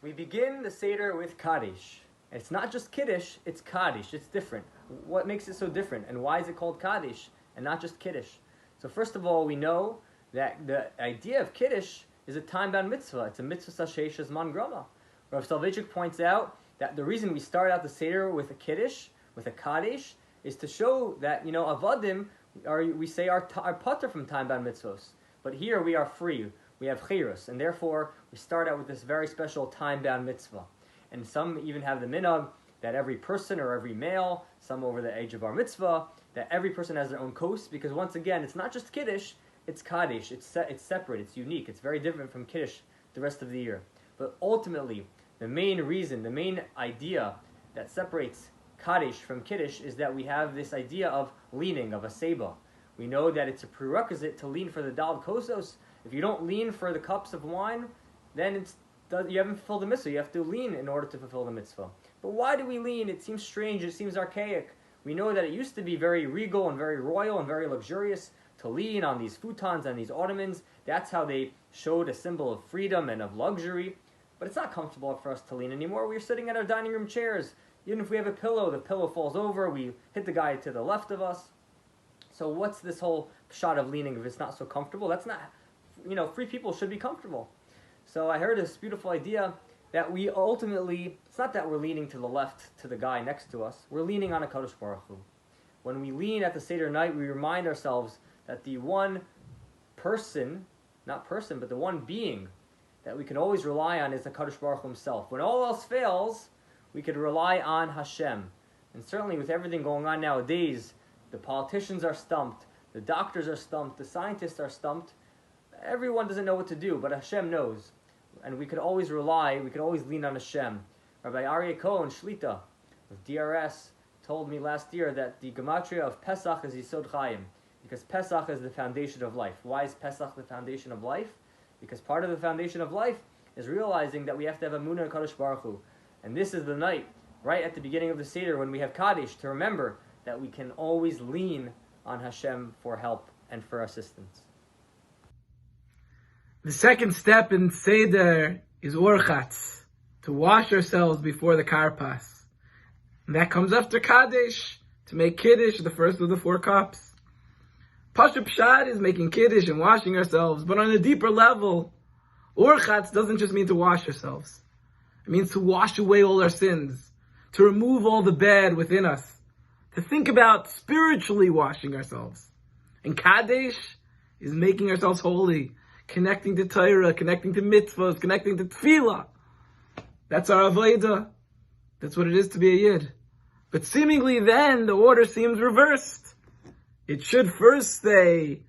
We begin the Seder with Kaddish. It's not just Kiddush, it's Kaddish. It's different. What makes it so different? And why is it called Kaddish and not just Kiddush? So first of all, we know that the idea of Kiddush is a time-bound mitzvah. It's a mitzvah sasheshes man grama. Rav Soloveitchik points out that the reason we start out the Seder with a Kiddush, with a Kaddish, is to show that, avadim, we say are pater from time-bound mitzvahs. But here we are free. We have chirus, and therefore we start out with this very special time-bound mitzvah. And some even have the minhag that every person or every male, some over the age of bar mitzvah, that every person has their own kos, because once again, it's not just Kiddush, it's Kaddish. It's separate, it's unique, it's very different from Kiddush the rest of the year. But ultimately, the main reason, the main idea that separates Kaddish from Kiddush is that we have this idea of leaning, of a seba. We know that it's a prerequisite to lean for the dal kosos. If you don't lean for the cups of wine, then you haven't fulfilled the mitzvah. You have to lean in order to fulfill the mitzvah. But why do we lean? It seems strange. It seems archaic. We know that it used to be very regal and very royal and very luxurious to lean on these futons and these ottomans. That's how they showed a symbol of freedom and of luxury. But it's not comfortable for us to lean anymore. We're sitting at our dining room chairs. Even if we have a pillow, the pillow falls over. We hit the guy to the left of us. So what's this whole shot of leaning if it's not so comfortable? That's not... free people should be comfortable. So I heard this beautiful idea that we ultimately, it's not that we're leaning to the left to the guy next to us, we're leaning on a Kaddish Baruch Hu. When we lean at the Seder night, we remind ourselves that the one person, not person, but the one being that we can always rely on is the Kaddish Baruch Hu himself. When all else fails, we could rely on Hashem. And certainly with everything going on nowadays, the politicians are stumped, the doctors are stumped, the scientists are stumped. Everyone doesn't know what to do, but Hashem knows. And we could always lean on Hashem. Rabbi Aryeh Cohen, Shlita, of DRS, told me last year that the gematria of Pesach is Yisod Chaim, because Pesach is the foundation of life. Why is Pesach the foundation of life? Because part of the foundation of life is realizing that we have to have Emunah and Kaddish Baruch Hu. And this is the night, right at the beginning of the Seder, when we have Kaddish, to remember that we can always lean on Hashem for help and for assistance. The second step in Seder is Urchatz, to wash ourselves before the Carpas. And that comes after Kaddish, to make Kiddush, the first of the 4 cups. Pashup Pshat is making Kiddush and washing ourselves, but on a deeper level, Urchatz doesn't just mean to wash ourselves. It means to wash away all our sins, to remove all the bad within us, to think about spiritually washing ourselves. And Kaddish is making ourselves holy, connecting to Torah, connecting to mitzvahs, connecting to tefillah. That's our avodah. That's what it is to be a yid. But seemingly then, the order seems reversed. It should first say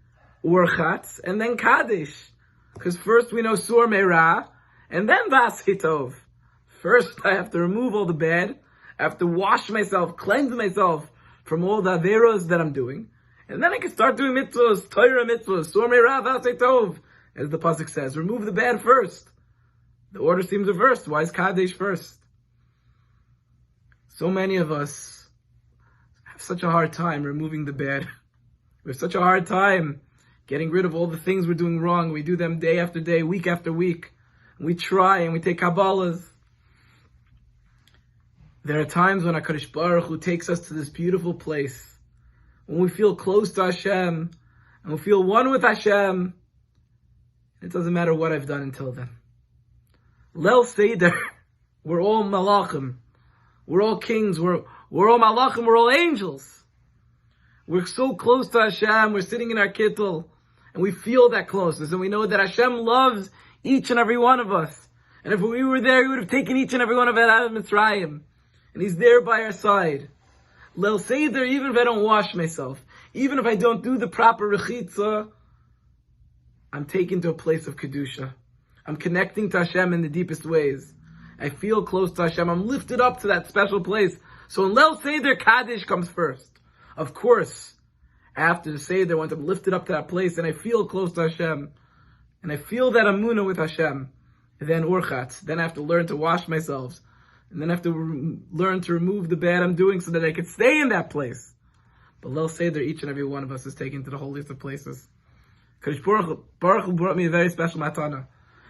Urchatz and then Kaddish. Because first we know Sur Meirah, and then Vas Hitov. First I have to remove all the bad. I have to wash myself, cleanse myself from all the averos that I'm doing. And then I can start doing mitzvahs, Torah mitzvahs, Sur Meirah, Vas Hitov. As the pasuk says, remove the bad first. The order seems reversed. Why is Kaddish first? So many of us have such a hard time removing the bad. We have such a hard time getting rid of all the things we're doing wrong. We do them day after day, week after week. And we try and we take Kabbalahs. There are times when HaKadosh Baruch Hu takes us to this beautiful place, when we feel close to Hashem, and we feel one with Hashem. It doesn't matter what I've done until then. Leil Seder, we're all malachim. We're all kings. We're all malachim. We're all angels. We're so close to Hashem. We're sitting in our kittel, and we feel that closeness, and we know that Hashem loves each and every one of us. And if we were there, He would have taken each and every one of us out of Mitzrayim. And He's there by our side. Leil Seder, even if I don't wash myself, even if I don't do the proper rechitza, I'm taken to a place of Kedusha. I'm connecting to Hashem in the deepest ways. I feel close to Hashem. I'm lifted up to that special place. So in Leil Seder, Kaddish comes first. Of course, after the Seder, once I'm lifted up to that place and I feel close to Hashem, and I feel that Amunah with Hashem, then Urchatz. Then I have to learn to wash myself. And then I have to learn to remove the bad I'm doing so that I can stay in that place. But Leil Seder, each and every one of us is taken to the holiest of places. Kaddish Baruch Hu brought me a very special matana.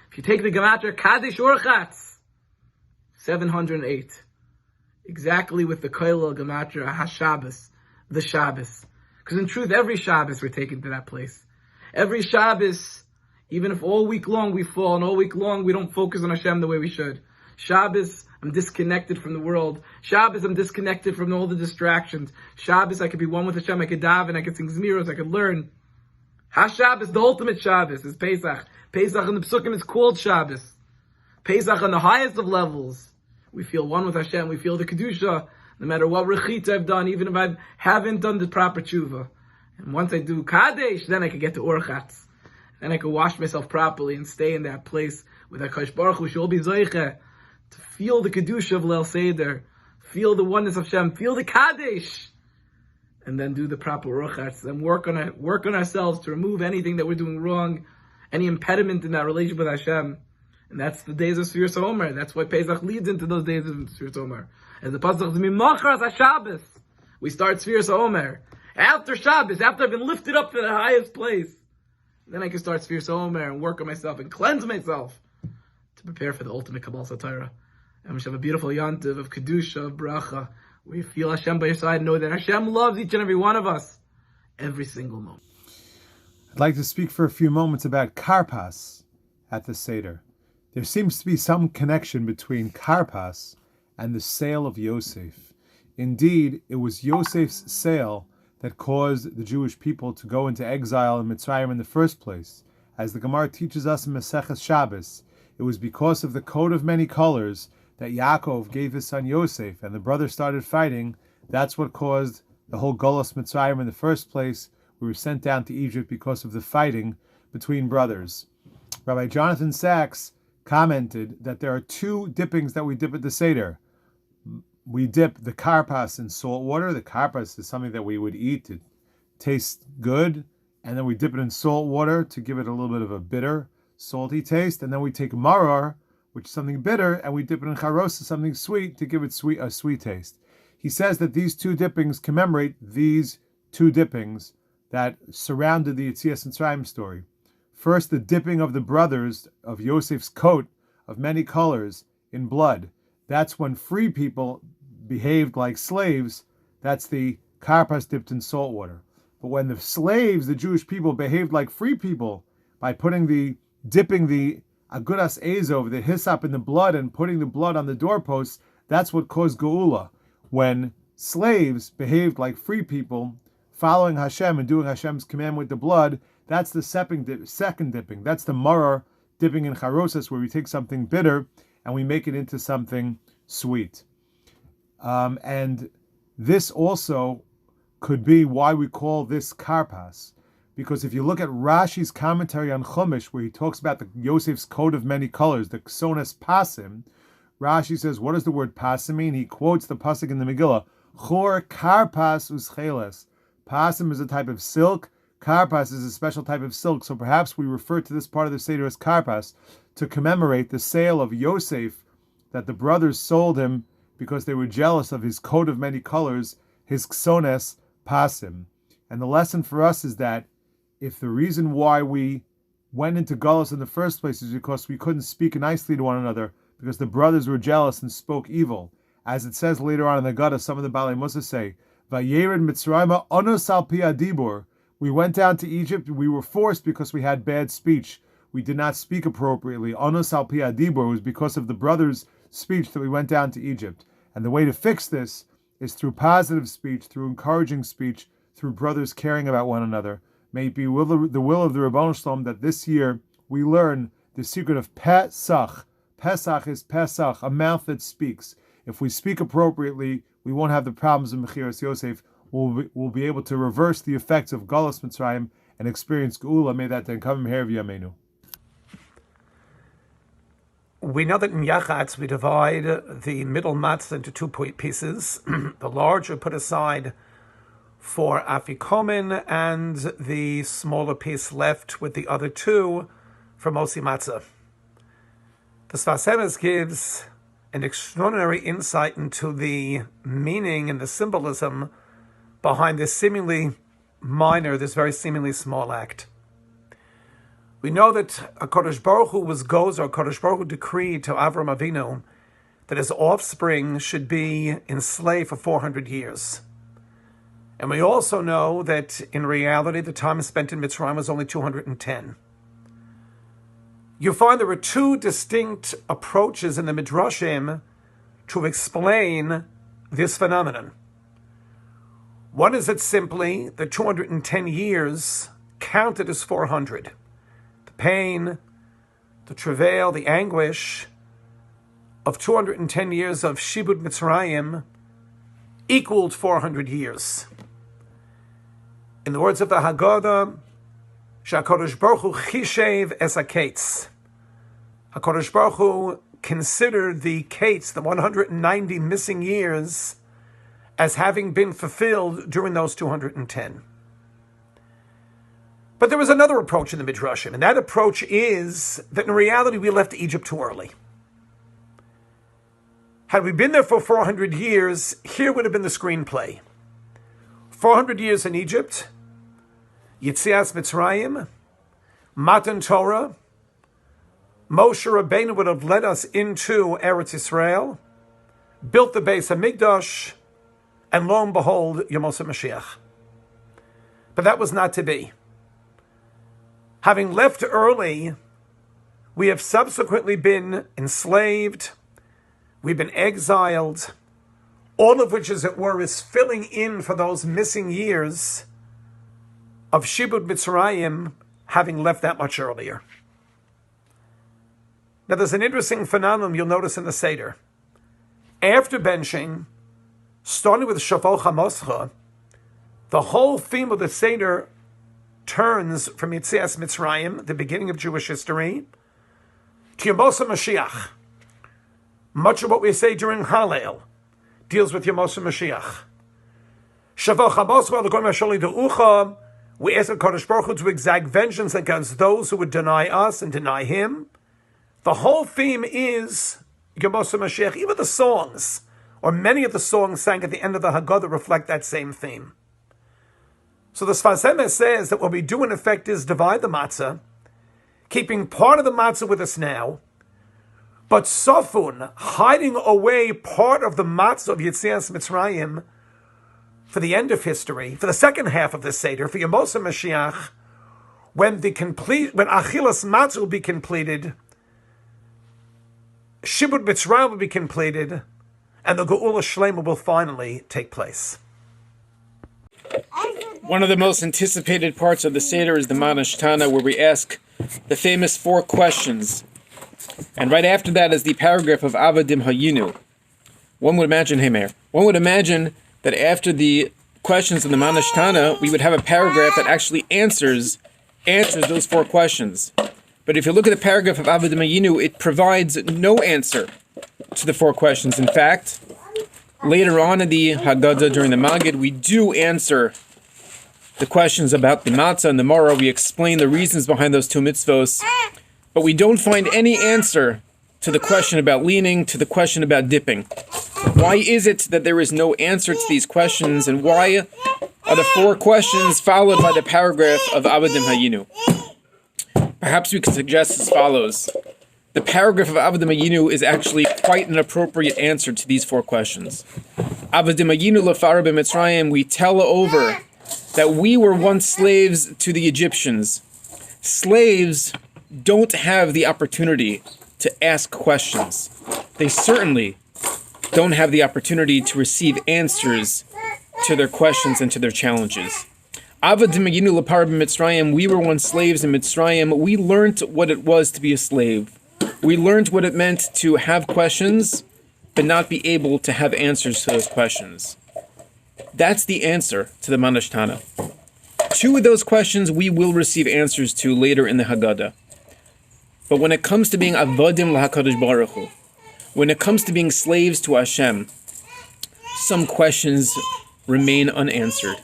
If you take the gematria Kaddish Urchatz, 708. Exactly with the Koilel Gematria HaShabbos, the Shabbos. Because in truth, every Shabbos we're taken to that place. Every Shabbos, even if all week long we fall and all week long we don't focus on Hashem the way we should. Shabbos, I'm disconnected from the world. Shabbos, I'm disconnected from all the distractions. Shabbos, I could be one with Hashem, I could daven, I could sing Zmiros, I could learn. HaShabbos, the ultimate Shabbos, is Pesach. Pesach in the Psukim is called Shabbos. Pesach on the highest of levels. We feel one with Hashem, we feel the Kedusha, no matter what rechitza I've done, even if I haven't done the proper tshuva. And once I do Kaddish, then I can get to Urchatz. Then I can wash myself properly and stay in that place with HaKadosh Baruch Hu shall be zoiche, to feel the Kedusha of Leil Seder, feel the oneness of Hashem, feel the Kaddish, and then do the proper Urchatz, and work on ourselves to remove anything that we're doing wrong, any impediment in that relationship with Hashem. And that's the days of Sfiras HaOmer. That's why Pesach leads into those days of Sfiras HaOmer. As the Pasuk says, Mimachras HaShabbos, we start Sfiras HaOmer. After Shabbos, after I've been lifted up to the highest place, then I can start Sfiras HaOmer and work on myself and cleanse myself to prepare for the ultimate Kabbalah Satira. And we should have a beautiful Yantiv of Kedusha, of Bracha, where you feel Hashem by your side, know that Hashem loves each and every one of us, every single moment. I'd like to speak for a few moments about Carpas at the Seder. There seems to be some connection between Carpas and the sale of Yosef. Indeed, it was Yosef's sale that caused the Jewish people to go into exile in Mitzrayim in the first place. As the Gemara teaches us in Maseches Shabbos, it was because of the coat of many colors that Yaakov gave his son Yosef, and the brothers started fighting. That's what caused the whole Golos Mitzrayim in the first place. We were sent down to Egypt because of the fighting between brothers. Rabbi Jonathan Sachs commented that there are two dippings that we dip at the Seder. We dip the Carpas in salt water. The Carpas is something that we would eat to taste good, and then we dip it in salt water to give it a little bit of a bitter, salty taste, and then we take Maror, which is something bitter, and we dip it in Charos, something sweet, to give it a sweet taste. He says that these two dippings commemorate these two dippings that surrounded the Yetzias Mitzrayim story. First, the dipping of the brothers of Yosef's coat of many colors in blood. That's when free people behaved like slaves. That's the Carpas dipped in salt water. But when the slaves, the Jewish people, behaved like free people by dipping the Agudas Ezov, the hyssop, in the blood and putting the blood on the doorposts, that's what caused Geula. When slaves behaved like free people, following Hashem and doing Hashem's command with the blood, that's the second dipping. That's the Maror dipping in Charosas, where we take something bitter and we make it into something sweet. And this also could be why we call this Carpas. Because if you look at Rashi's commentary on Chumash, where he talks about the Yosef's coat of many colors, the Ksones Pasim, Rashi says, what does the word Pasim mean? He quotes the pasuk in the Megillah, Chor Carpas Uscheles. Pasim is a type of silk. Carpas is a special type of silk. So perhaps we refer to this part of the Seder as Carpas to commemorate the sale of Yosef, that the brothers sold him because they were jealous of his coat of many colors, his Ksones Pasim. And the lesson for us is that if the reason why we went into Galus in the first place is because we couldn't speak nicely to one another, because the brothers were jealous and spoke evil, as it says later on in the Haggadah, some of the Balei Musa say, Vayered Mitzrayma onos al pi adibur. We went down to Egypt. We were forced because we had bad speech. We did not speak appropriately. Onos al pi adibur was because of the brothers' speech that we went down to Egypt. And the way to fix this is through positive speech, through encouraging speech, through brothers caring about one another. May it be the will of the Ribbono Shel Olam that this year we learn the secret of Pesach. Pesach is Pesach, a mouth that speaks. If we speak appropriately, we won't have the problems of Mechiras Yosef. We'll be able to reverse the effects of Galus Mitzrayim and experience Geula. May that then come in here via Yameinu. We know that in Yachatz we divide the middle matzah into 2 pieces. The larger put aside for Afikomen, and the smaller piece left with the other 2 for Mosi Matzah. The Sfas Emes gives an extraordinary insight into the meaning and the symbolism behind this seemingly minor, this very seemingly small act. We know that a Kaddish Baruch Hu was gozer, a Kaddish Baruch Hu decreed to Avram Avinu that his offspring should be enslaved for 400 years. And we also know that in reality, the time spent in Mitzrayim was only 210. You find there are two distinct approaches in the Midrashim to explain this phenomenon. One is that simply the 210 years counted as 400. The pain, the travail, the anguish of 210 years of Shibud Mitzrayim equaled 400 years. In the words of the Haggadah, HaKadosh Baruch Hu chishev es haketz. HaKadosh Baruch Hu considered the kates, the 190 missing years, as having been fulfilled during those 210. But there was another approach in the Midrashim, and that approach is that in reality we left Egypt too early. Had we been there for 400 years, here would have been the screenplay. 400 years in Egypt, Yetzias Mitzrayim, Matan Torah, Moshe Rabbeinu would have led us into Eretz Yisrael, built the Beis HaMikdash, and lo and behold, Yosef Mashiach. But that was not to be. Having left early, we have subsequently been enslaved, we've been exiled, all of which, as it were, is filling in for those missing years of Shibud Mitzrayim having left that much earlier. Now there's an interesting phenomenon you'll notice in the Seder. After benching, starting with Shavol Chamoscha, the whole theme of the Seder turns from Yetzias Mitzrayim, the beginning of Jewish history, to Yosef Mashiach. Much of what we say during Hallel deals with Yosef Mashiach. Shavol Chamoscha, the Goyim Hasholi De'ucha, we ask the Kaddish Baruch Hu to exact vengeance against those who would deny us and deny him. The whole theme is Yosef Mashiach. Even the songs, or many of the songs sang at the end of the Haggadah, reflect that same theme. So the Sfas Emes says that what we do in effect is divide the matzah, keeping part of the matzah with us now, but sofun, hiding away part of the matzah of Yetzias Mitzrayim for the end of history, for the second half of the Seder, for Yosef Mashiach, when Achilas Matzah will be completed, Shibud Mitzrayim will be completed, and the Geula Shlema will finally take place. One of the most anticipated parts of the Seder is the Mah Nishtana, where we ask the famous 4 questions. And right after that is the paragraph of Avadim Hayinu. One would imagine, hey Mayor, one would imagine that after the questions in the Mah Nishtana, we would have a paragraph that actually answers those 4 questions. But if you look at the paragraph of Avadim Hayinu, it provides no answer to the 4 questions. In fact, later on in the Haggadah, during the Magid, we do answer the questions about the Matzah and the Maror. We explain the reasons behind those 2 mitzvos, but we don't find any answer to the question about leaning, to the question about dipping. Why is it that there is no answer to these questions, and why are the 4 questions followed by the paragraph of Avadim Hayinu? Perhaps we could suggest as follows. The paragraph of Avadim Hayinu is actually quite an appropriate answer to these 4 questions. Avadim Hayinu lefara b'Mitzrayim, we tell over that we were once slaves to the Egyptians. Slaves don't have the opportunity to ask questions. They certainly don't have the opportunity to receive answers to their questions and to their challenges. Avadim Hayinu lefara b'Mitzrayim, we were once slaves in Mitzrayim. We learned what it was to be a slave. We learned what it meant to have questions, but not be able to have answers to those questions. That's the answer to the Mah Nishtana. 2 of those questions we will receive answers to later in the Haggadah. But when it comes to being avodim l'HaKadosh Baruch Hu, when it comes to being slaves to Hashem, some questions remain unanswered.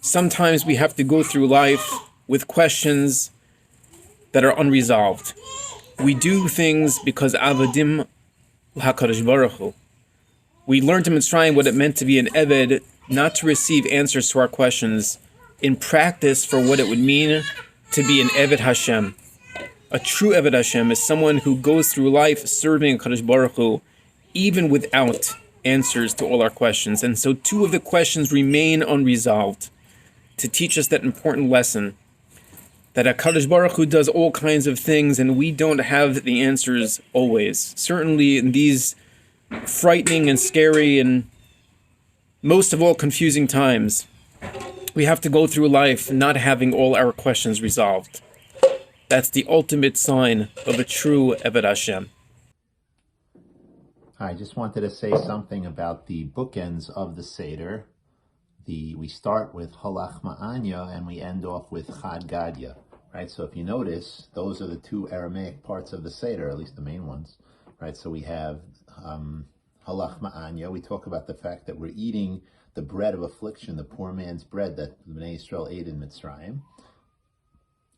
Sometimes we have to go through life with questions that are unresolved. We do things because avodim l'HaKadosh Baruch Hu. We learned in Mitzrayim what it meant to be an Eved, not to receive answers to our questions, in practice for what it would mean to be an Eved Hashem. A true Eved Hashem is someone who goes through life serving Kaddish Baruch Hu even without answers to all our questions. And so 2 of the questions remain unresolved to teach us that important lesson, that HaKadosh Baruch Hu does all kinds of things and we don't have the answers always. Certainly in these frightening and scary and most of all confusing times, we have to go through life not having all our questions resolved. That's the ultimate sign of a true Eved Hashem. I just wanted to say something about the bookends of the Seder. We start with Lachma Anya and we end off with Haggadah, right? So if you notice, those are the 2 Aramaic parts of the Seder, at least the main ones, right? So we have Lachma Anya. We talk about the fact that we're eating the bread of affliction, the poor man's bread that the Bnei Israel ate in Mitzrayim.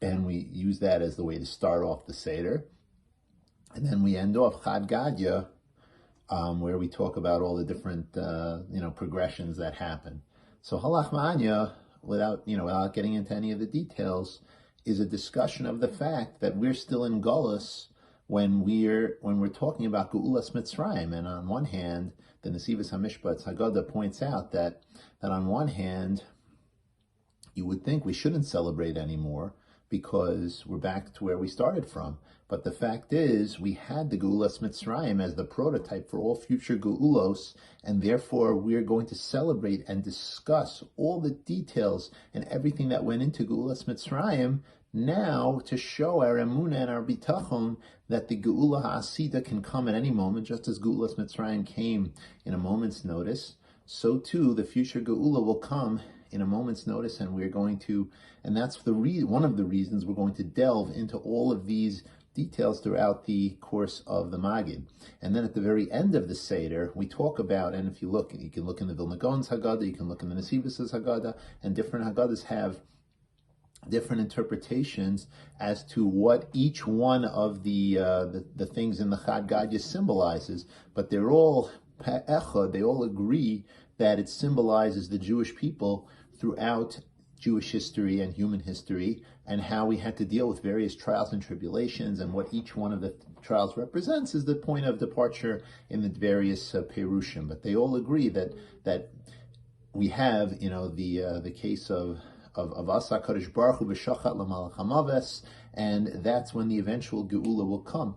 And we use that as the way to start off the Seder. And then we end off Haggadah, where we talk about all the different, progressions that happen. So Lachma Anya, without getting into any of the details, is a discussion of the fact that we're still in Golus when we're talking about Geulas Mitzrayim. And on one hand, the Nesivos HaMishpat Haggadah points out that on one hand, you would think we shouldn't celebrate anymore because we're back to where we started from. But the fact is, we had the Geulas Mitzrayim as the prototype for all future Geulos, and therefore we're going to celebrate and discuss all the details and everything that went into Geulas Mitzrayim now to show our emunah and our bitachon that the Geula HaAsida can come at any moment, just as Geulas Mitzrayim came in a moment's notice. So too, the future Geula will come in a moment's notice, and we're going to, and that's one of the reasons we're going to delve into all of these details throughout the course of the Magid. And then at the very end of the Seder, we talk about, and if you look, you can look in the Vilna Gaon's Haggadah, you can look in the Nesivos' Haggadah, and different Haggadahs have different interpretations as to what each one of the things in the Haggadah symbolizes, but they're all echad, they all agree that it symbolizes the Jewish people throughout Jewish history and human history, and how we had to deal with various trials and tribulations, and what each one of the trials represents is the point of departure in the various perushim. But they all agree that we have, the case of Asa Kaddish Baruch Hu b'shachat l'malach hamaves, and that's when the eventual geula will come.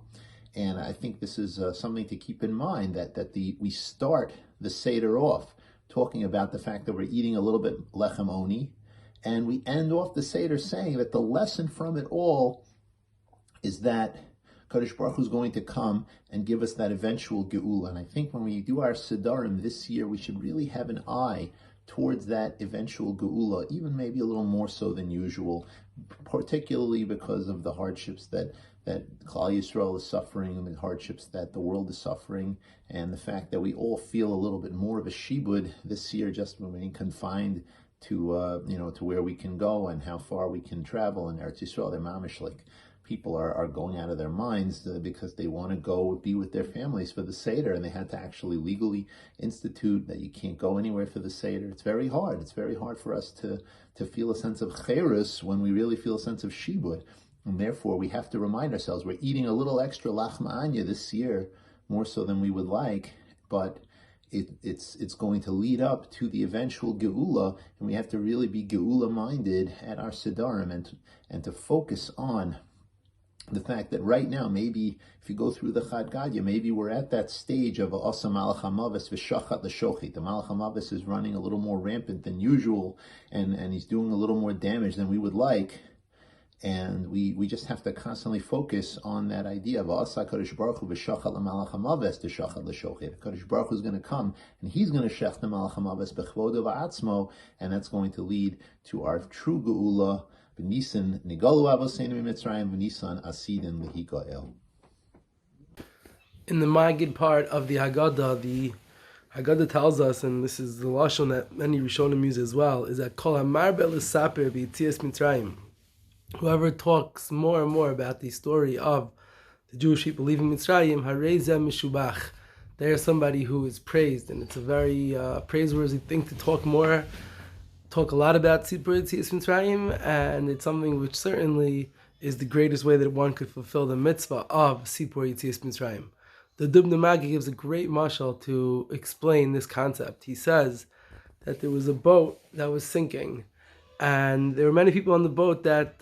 And I think this is something to keep in mind, that we start the Seder off talking about the fact that we're eating a little bit lechem oni, and we end off the Seder saying that the lesson from it all is that Kaddish Baruch Hu is going to come and give us that eventual geula. And I think when we do our Sedarim this year, we should really have an eye towards that eventual geula, even maybe a little more so than usual, particularly because of the hardships that Klal Yisrael is suffering, and the hardships that the world is suffering, and the fact that we all feel a little bit more of a shibud this year, just remaining confined to to where we can go and how far we can travel in Eretz Yisrael. They're mamish, like people are going out of their minds because they want to go be with their families for the Seder, and they had to actually legally institute that you can't go anywhere for the Seder. It's very hard. It's very hard for us to feel a sense of cherus when we really feel a sense of shibud. And therefore, we have to remind ourselves we're eating a little extra Lachma Anya this year, more so than we would like, but it's going to lead up to the eventual Geula, and we have to really be Geula-minded at our Sedarim and to focus on the fact that right now, maybe if you go through the Haggadah, maybe we're at that stage of Asa Malach HaMaves v'Shachat l'Shochit. The Malach HaMaves is running a little more rampant than usual, and he's doing a little more damage than we would like. And we just have to constantly focus on that idea of Asa Kaddish Baruch Hu v'Shachat l'Malach HaMaves v'Shachat l'Shochit. Kaddish Baruch Hu is going to come, and he's going to shech the Malach HaMaves b'chvodo v'atzmo, and that's going to lead to our true Geula. B'Nisan nigalu avoseinu miMitzrayim, b'Nisan asidin lehigael. In the Magid part of the Haggadah tells us, and this is the lashon that many Rishonim use as well, is that kol hamar be'lesaper b'yitzias Mitzrayim. Whoever talks more and more about the story of the Jewish people leaving Mitzrayim, harezeh mishubach, they are somebody who is praised, and it's a very praiseworthy thing to talk a lot about Tzipur Yitzias Mitzrayim, and it's something which certainly is the greatest way that one could fulfill the mitzvah of Tzipur Yitzias Mitzrayim. the Dubna Magi gives a great mashal to explain this concept. He says that there was a boat that was sinking, and there were many people on the boat that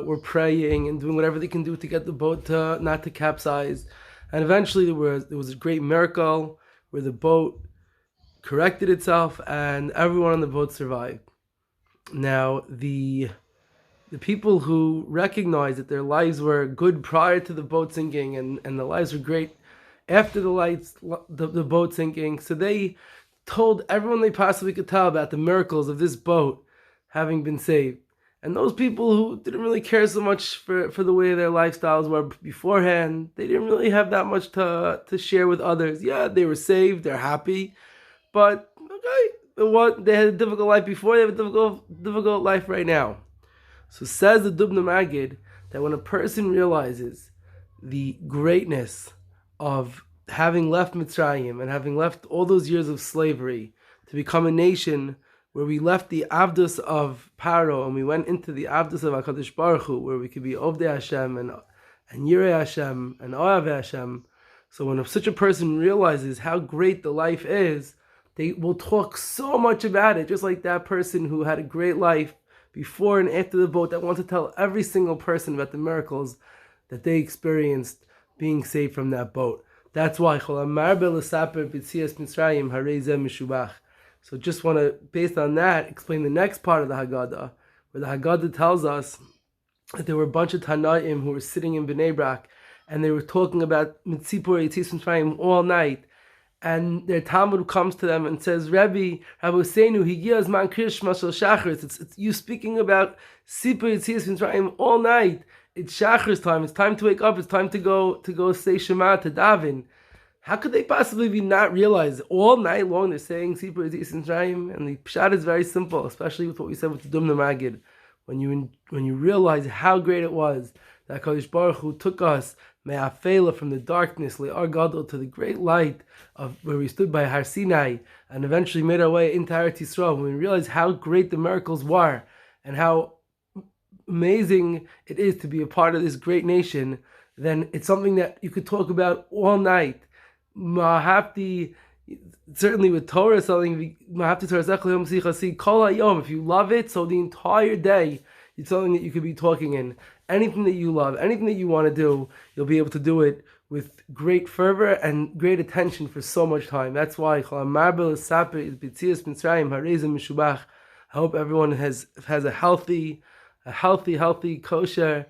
were praying and doing whatever they can do to get the boat not to capsize. And eventually there was a great miracle where the boat corrected itself and everyone on the boat survived. Now, the people who recognized that their lives were good prior to the boat sinking and the lives were great after the boat sinking, so they told everyone they possibly could tell about the miracles of this boat having been saved. And those people who didn't really care so much for the way their lifestyles were beforehand, they didn't really have that much to share with others. Yeah, they were saved, they're happy, but okay, they had a difficult life before, they have a difficult life right now. So says the Dubna Magid that when a person realizes the greatness of having left Mitzrayim and having left all those years of slavery to become a nation where we left the Avdus of Paro and we went into the Avdus of HaKadosh Baruch Hu, where we could be Ovdei Hashem and Yirei Hashem and Oav Hashem. So when such a person realizes how great the life is, they will talk so much about it, just like that person who had a great life before and after the boat that wants to tell every single person about the miracles that they experienced being saved from that boat. That's why so just want to, based on that, explain the next part of the Haggadah, where the Haggadah tells us that there were a bunch of Tanaim who were sitting in Bnei Brak, and they were talking about Mitzipur Yitzis Mitzrayim all night, and their Talmud comes to them and says, Rabbi Seinu, Higiyaz Man Krish Mashal Shachris. It's you speaking about Sipur Yitzis Mitzrayim all night. It's Shachar's time. It's time to wake up. It's time to go say Shema to daven. How could they possibly be not realize all night long they're saying Sipur Yitzis Mitzrayim? And the pshat is very simple, especially with what we said with the Dubna Magid. When you realize how great it was that Kaddish Baruch Hu took us me'afela from the darkness le'ar gadol to the great light of where we stood by Har Sinai and eventually made our way into Eretz Yisrael. When we realize how great the miracles were and how amazing it is to be a part of this great nation, then it's something that you could talk about all night. Mahafti, certainly with Torah, something Mahafti Torah Kol Hayom. If you love it, so the entire day it's something that you could be talking in. Anything that you love, anything that you want to do, you'll be able to do it with great fervor and great attention for so much time. That's why I hope everyone has a healthy, kosher,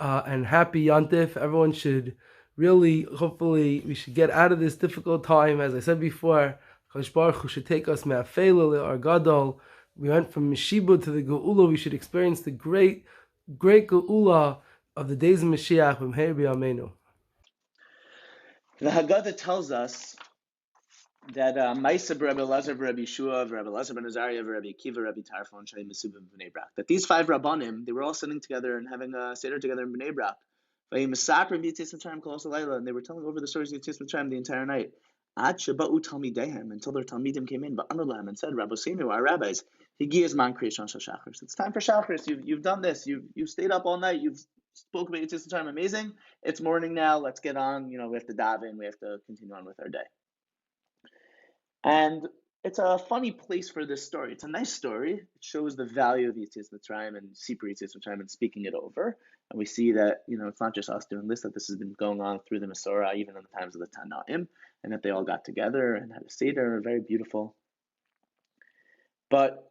and happy Yontif. Everyone should really, hopefully, we should get out of this difficult time. As I said before, Kaddish Baruch Hu should take us me'afela le'ar gadol. We went from Meshibud to the Geula. We should experience the great Geula of the days of Mashiach. The Haggadah tells us that Ma'aseh Rabbi Elazar, Rabbi Yeshua, Rabbi Elazar ben Azariah, Rabbi Akiva, Rabbi Tarfon, Shai Mesubim, Bnei Brak. That these 5 Rabbanim, they were all sitting together and having a Seder together in Bnei Brak. And they were telling over the stories of Yitzis Mitzrayim the entire night. Until their Talmidim came in, but and said, Rabbi Seinu, our rabbis, it's time for Shachris. You've done this. You've stayed up all night. You've spoke about Yitzis Mitzrayim. Amazing. It's morning now. Let's get on. We have to daven. We have to continue on with our day. And it's a funny place for this story. It's a nice story. It shows the value of Yitzis Mitzrayim and Sipur Yitzis Mitzrayim and speaking it over. And we see that, it's not just us doing this, that this has been going on through the Masorah, even in the times of the Tanaim, and that they all got together and had a Seder, very beautiful. But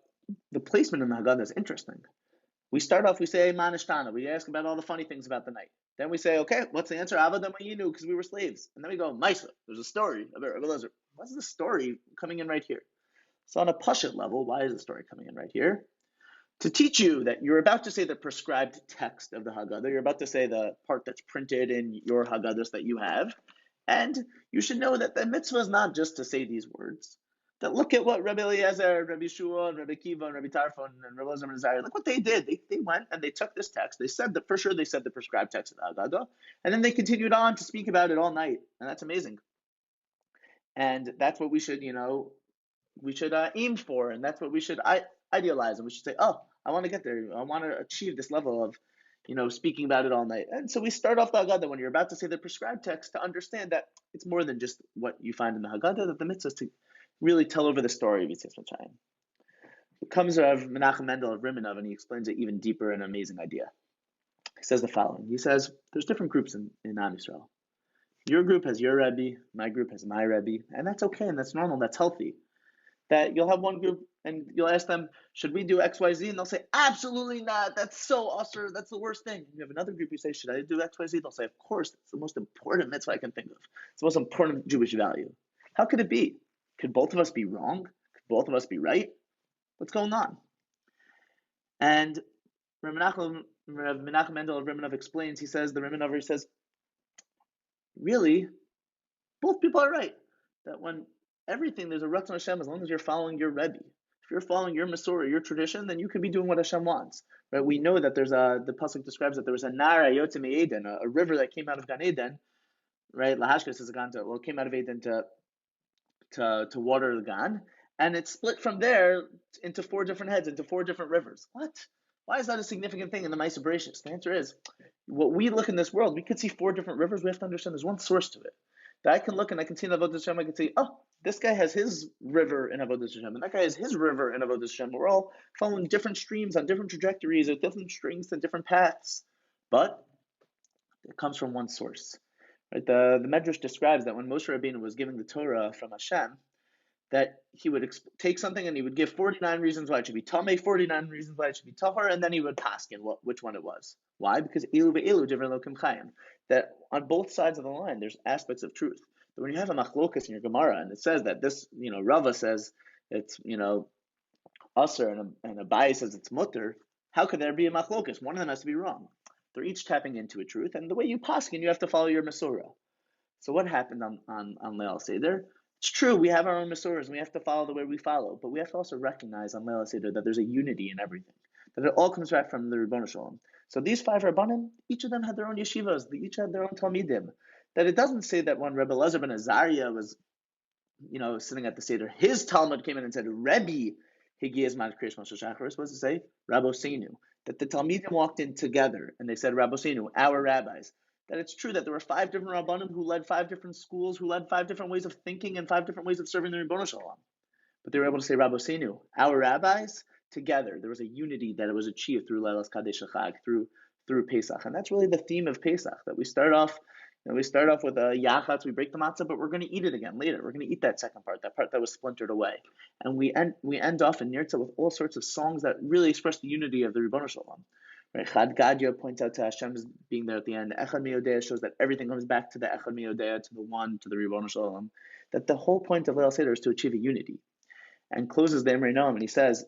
the placement in the Haggadah is interesting. We start off, we say, Mah Nishtana. We ask about all the funny things about the night. Then we say, okay, what's the answer? Avodah Mayinu, because we were slaves. And then we go, Maisa. There's a story about Rabbi Elazar. What's the story coming in right here? So on a Pashut level, why is the story coming in right here? To teach you that you're about to say the prescribed text of the Haggadah. You're about to say the part that's printed in your Haggadahs that you have. And you should know that the mitzvah is not just to say these words. That look at what Rabbi Eliezer, Rabbi Shua, and Rabbi Kiva, and Rabbi Tarfon, and Rabbi Elazar and Azariah, look what they did. They went and they took this text. They said that for sure they said the prescribed text of the Haggadah. And then they continued on to speak about it all night. And that's amazing. And that's what we should, aim for. And that's what we should idealize. And we should say, oh, I want to get there. I want to achieve this level of, speaking about it all night. And so we start off the Haggadah when you're about to say the prescribed text to understand that it's more than just what you find in the Haggadah, that the mitzvah is to really tell over the story of Yetzias Mitzrayim. It comes of Menachem Mendel of Rimonov, and he explains it even deeper, an amazing idea. He says the following. He says, there's different groups in Am Yisrael. Your group has your Rebbe, my group has my Rebbe, and that's okay, and that's normal, that's healthy. That you'll have one group, and you'll ask them, should we do X, Y, Z? And they'll say, absolutely not, that's so usher, that's the worst thing. You have another group, you say, should I do X, Y, Z? They'll say, of course, it's the most important mitzvah I can think of. It's the most important Jewish value. How could it be? Could both of us be wrong? Could both of us be right? What's going on? And Rav Menachem Mendel of Rimonov explains, he says, the Rimonover says, really, both people are right. That when everything, there's a Ratzon Hashem, as long as you're following your Rebbe. If you're following your Masorah, your tradition, then you could be doing what Hashem wants. Right? We know that the pasuk describes that there was a Nara Yotze Eden, a river that came out of Gan Eden, right? Lahashkas is came out of Eden to water the Gan, and it split from there into 4 different heads, into 4 different rivers. What? Why is that a significant thing in the Maaseh Bereshis? The answer is, what we look in this world, we could see 4 different rivers. We have to understand there's one source to it. That I can look and I can see in Avodah Hashem, I can say, oh, this guy has his river in Avodah Hashem, and that guy has his river in Avodah Hashem. We're all following different streams on different trajectories, or different strings and different paths. But it comes from one source. Right? The Medrash describes that when Moshe Rabbeinu was giving the Torah from Hashem, that he would take something and he would give 49 reasons why it should be tamei, 49 reasons why it should be tahor, and then he would paskin which one it was. Why? Because elu ve'elu divrei Elokim chayim. That on both sides of the line, there's aspects of truth. But when you have a machlokas in your Gemara, and it says that this, Rava says it's, aser, and Abai says it's mutter, how could there be a machlokas? One of them has to be wrong. They're each tapping into a truth, and the way you paskin, you have to follow your Masorah. So what happened on Leil Seder? It's true, we have our own Masorahs, and we have to follow the way we follow, but we have to also recognize on Leil Seder that there's a unity in everything, that it all comes back from the Ribbono Shalom. So these 5 Rabbanim, each of them had their own yeshivas, they each had their own Talmidim. That it doesn't say that when Rebbe Elazar ben Azariah was, sitting at the Seder, his Talmud came in and said, Rebbe Higiyazman Krish Moshe Shachar, was supposed to say, Rabbosenu. That the Talmidim walked in together, and they said, Rabbosenu, our rabbis. That it's true that there were 5 different Rabbanim who led 5 different schools, who led 5 different ways of thinking and 5 different ways of serving the Ribbono Shalom. But they were able to say, Rabbosenu, our rabbis, together. There was a unity that it was achieved through Leilas Kaddish Chag, through Pesach. And that's really the theme of Pesach, that we start off with a Yachatz, we break the matzah, but we're going to eat it again later. We're going to eat that second part, that part that was splintered away. And we end off in Nirtzah with all sorts of songs that really express the unity of the Ribbono Shalom. Right? Haggadah points out to Hashem being there at the end. Echad Miyodea shows that everything comes back to the Echad Miyodea, to the one, to the Ribbono Shalom. That the whole point of Leil Seder is to achieve a unity. And closes the Emrei Noam, and he says,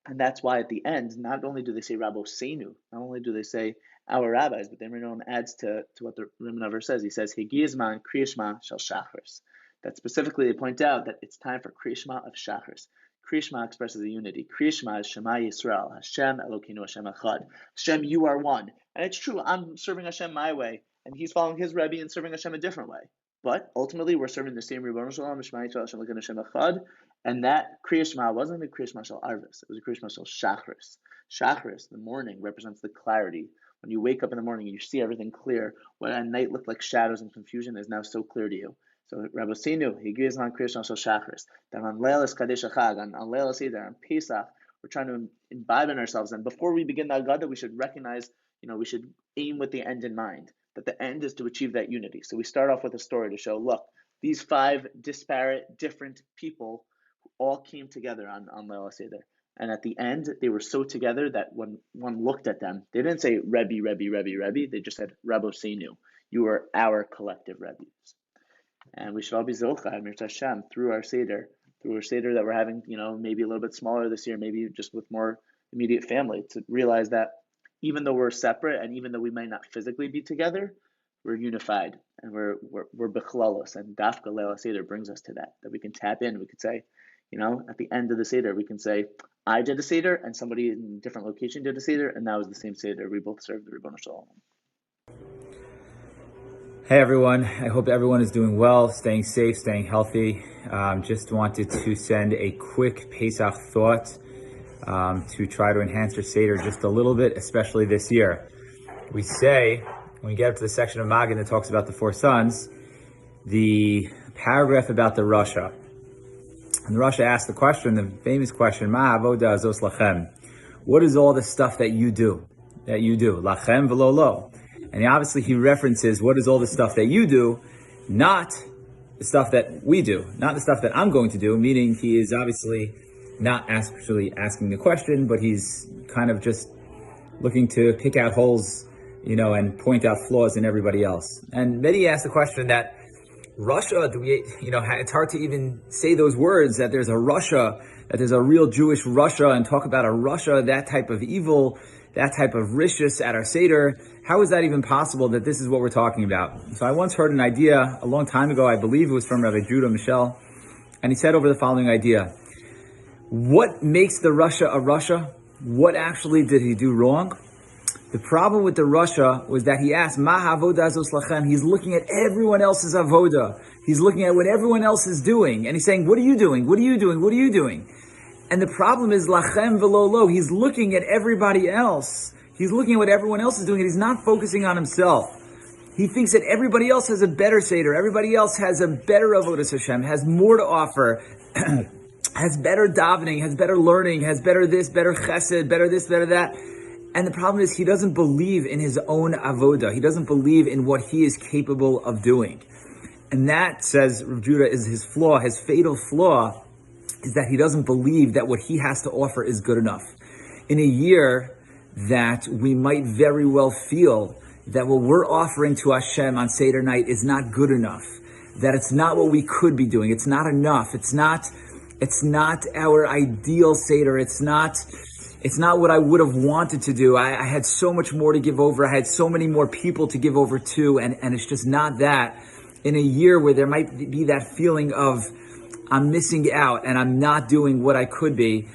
and that's why at the end, not only do they say Rabbosenu, not only do they say our rabbis, but the Emrei Noam adds to what the Rimonover says. He says, Higiyazman Kriyashma Shal Shachris. That specifically they point out that it's time for Kriyashma of Shachris. Kriyashma expresses a unity. Kriyashma is Shema Yisrael, Hashem Elokeinu Hashem Echad. Hashem, you are one. And it's true, I'm serving Hashem my way, and he's following his Rebbe and serving Hashem a different way. But ultimately, we're serving the same Ribbono Shalom, Shema Yisrael, Hashem Elokeinu Hashem Echad. And that Kriyashma wasn't a Kriyashma Shal Arvis, it was a Kriyashma Shal Shachris. Shachris, the morning, represents the clarity. When you wake up in the morning and you see everything clear, what at night looked like shadows and confusion is now so clear to you. So Rabbosenu, Higiyazman Kriyashma Shal Shachris. That on Leilas Kaddish Chag, on Leil Seder, on Pesach, we're trying to imbibe in ourselves. And before we begin the Haggadah, we should recognize, we should aim with the end in mind. That the end is to achieve that unity. So we start off with a story to show, look, these 5 disparate, different people all came together on Leil Seder. And at the end, they were so together that when one looked at them, they didn't say Rebbe, Rebbe, Rebbe, Rebbe. They just said Rabbosenu. You are our collective Rebbes. And we should all be Zocha, Mirz Hashem, through our Seder that we're having, maybe a little bit smaller this year, maybe just with more immediate family, to realize that even though we're separate and even though we might not physically be together, we're unified and we're bechlalos. And Dafka Leil Seder brings us to that we can tap in. We could say, at the end of the Seder, we can say, I did a Seder and somebody in a different location did a Seder, and that was the same Seder. We both served the Ribbono Shalom. Hey everyone, I hope everyone is doing well, staying safe, staying healthy. Just wanted to send a quick Pesach thought to try to enhance your Seder just a little bit, especially this year. we say, when we get up to the section of Maggid that talks about the 4 sons, the paragraph about the Rasha. And the Rasha asked the question, the famous question, Ma avoda azos lachem? What is all the stuff that you do? Lachem v'lo lo. And obviously he references what is all the stuff that you do, not the stuff that we do, not the stuff that I'm going to do, meaning he is obviously not actually asking the question, but he's kind of just looking to pick out holes, and point out flaws in everybody else. And then he asked the question that Russia, it's hard to even say those words, that there's a Russia, that there's a real Jewish Russia, and talk about a Russia, that type of evil, that type of rishus at our Seder. How is that even possible that this is what we're talking about? So I once heard an idea a long time ago, I believe it was from Rabbi Judah Michel, and he said over the following idea: what makes the Russia a Russia? What actually did he do wrong? The problem with the Russia was that he asked, Ma avoda azos lachem? He's looking at everyone else's avoda. He's looking at what everyone else is doing, and he's saying, what are you doing? What are you doing? What are you doing? And the problem is lachem v'lo lo. He's looking at everybody else. He's looking at what everyone else is doing, and he's not focusing on himself. He thinks that everybody else has a better Seder, everybody else has a better avodas Hashem, has more to offer, has better davening, has better learning, has better this, better chesed, better this, better that. And the problem is he doesn't believe in his own avoda. He doesn't believe in what he is capable of doing. And that, says Rav Judah, is his flaw, his fatal flaw, is that he doesn't believe that what he has to offer is good enough. In a year that we might very well feel that what we're offering to Hashem on Seder night is not good enough, that it's not what we could be doing, it's not enough, it's not our ideal Seder, it's not what I would have wanted to do. I had so much more to give over, I had so many more people to give over to, and it's just not that. In a year where there might be that feeling of, I'm missing out and I'm not doing what I could be,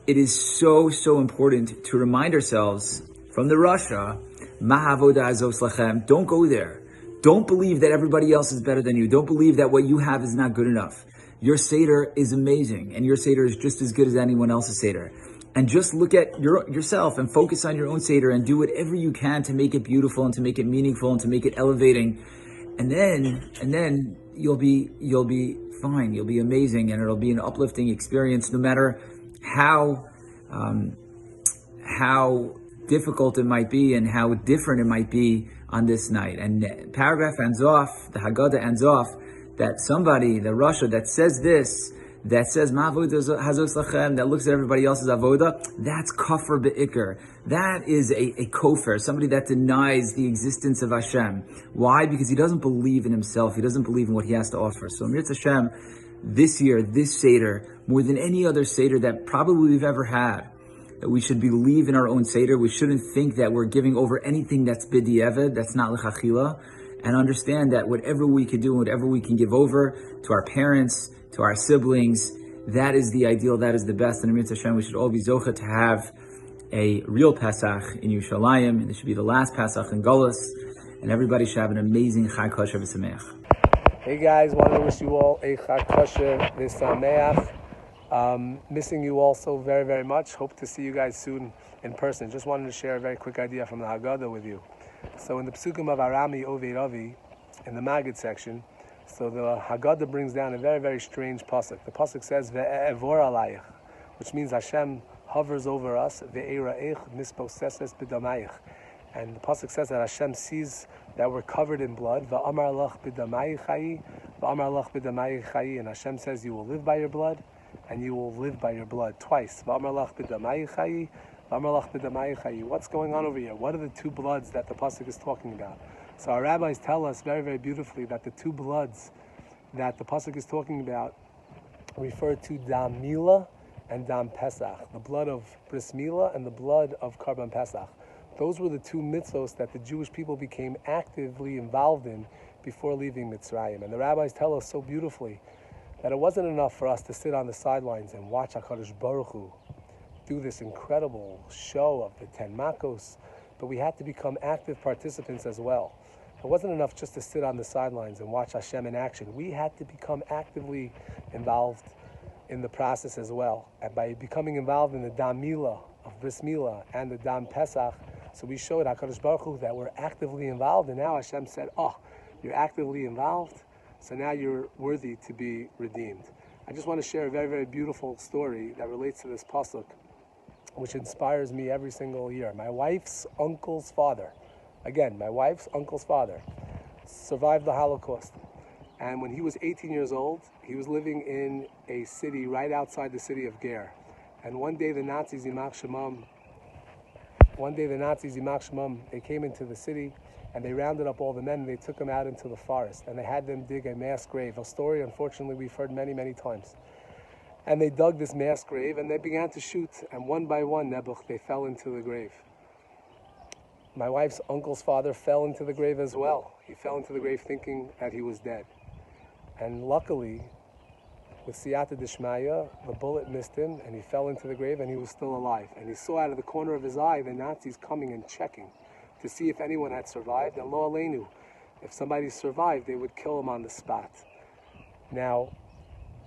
it is so, so important to remind ourselves from the Rasha, Ma avoda azos lachem, don't go there. Don't believe that everybody else is better than you. Don't believe that what you have is not good enough. Your Seder is amazing, and your Seder is just as good as anyone else's Seder. And just look at yourself and focus on your own Seder and do whatever you can to make it beautiful and to make it meaningful and to make it elevating. And then you'll be fine. You'll be amazing, and it'll be an uplifting experience, no matter how difficult it might be and how different it might be on this night. And the paragraph ends off, the Haggadah ends off, that somebody, the Rasha, that says this, that says Ma avoda hazos lachem, that looks at everybody else's avoda, that's kafir be'ikr. That is a kofir, somebody that denies the existence of Hashem. Why? Because he doesn't believe in himself. He doesn't believe in what he has to offer. So Mirz Hashem, this year, this Seder, more than any other Seder that probably we've ever had, that we should believe in our own Seder. We shouldn't think that we're giving over anything that's b'diavad, that's not l'chachila, and understand that whatever we can do and whatever we can give over to our parents, to our siblings, that is the ideal, that is the best. And in Mirz Hashem, we should all be zocha to have a real Pesach in Yerushalayim, and this should be the last Pesach in Golus, and everybody should have an amazing Chag Kosher v'Sameach. Hey guys, want to wish you all a Chag Kosher v'Sameach. Missing you all so very, very much. Hope to see you guys soon in person. Just wanted to share a very quick idea from the Haggadah with you. So in the Psukim of Arami Ovei Ravi, in the Maggid section, so the Haggadah brings down a very, very strange pasuk. The pasuk says, Ve'evor alayich, which means Hashem hovers over us, Ve'era'ich misposeses b'damayich. And the pasuk says that Hashem sees that we're covered in blood, Va'amar lach b'damayich chayi, Va'amar lach b'damayich chayi, and Hashem says you will live by your blood, and you will live by your blood twice. Va'amar lach b'damayich chayi, Va'amar lach b'damayich chayi. What's going on over here? What are the two bloods that the pasuk is talking about? So our rabbis tell us very, very beautifully that the two bloods that the pasuk is talking about refer to Dam Milah and Dam Pesach, the blood of Bris Milah and the blood of Karban Pesach. Those were the two mitzvos that the Jewish people became actively involved in before leaving Mitzrayim. And the rabbis tell us so beautifully that it wasn't enough for us to sit on the sidelines and watch HaKadosh Baruch Hu do this incredible show of the 10 Makos, but we had to become active participants as well. It wasn't enough just to sit on the sidelines and watch Hashem in action. We had to become actively involved in the process as well. And by becoming involved in the Dam Milah of Bris Milah and the Dam Pesach So we showed HaKadosh Baruch Hu that we're actively involved, and now Hashem said, oh, you're actively involved, so now you're worthy to be redeemed. I just want to share a very, very beautiful story that relates to this pasuk, which inspires me every single year. My wife's uncle's father, survived the Holocaust. And when he was 18 years old, he was living in a city right outside the city of Ger. And one day the Nazis, Yimach Shemam, they came into the city and they rounded up all the men and they took them out into the forest. And they had them dig a mass grave, a story unfortunately we've heard many, many times. And they dug this mass grave and they began to shoot. And one by one, Nebuch, they fell into the grave. My wife's uncle's father fell into the grave as well. He fell into the grave thinking that he was dead. And luckily, with Siyata Dishmaya, the bullet missed him and he fell into the grave and he was still alive. And he saw out of the corner of his eye the Nazis coming and checking to see if anyone had survived. And lo aleinu, if somebody survived, they would kill him on the spot. Now,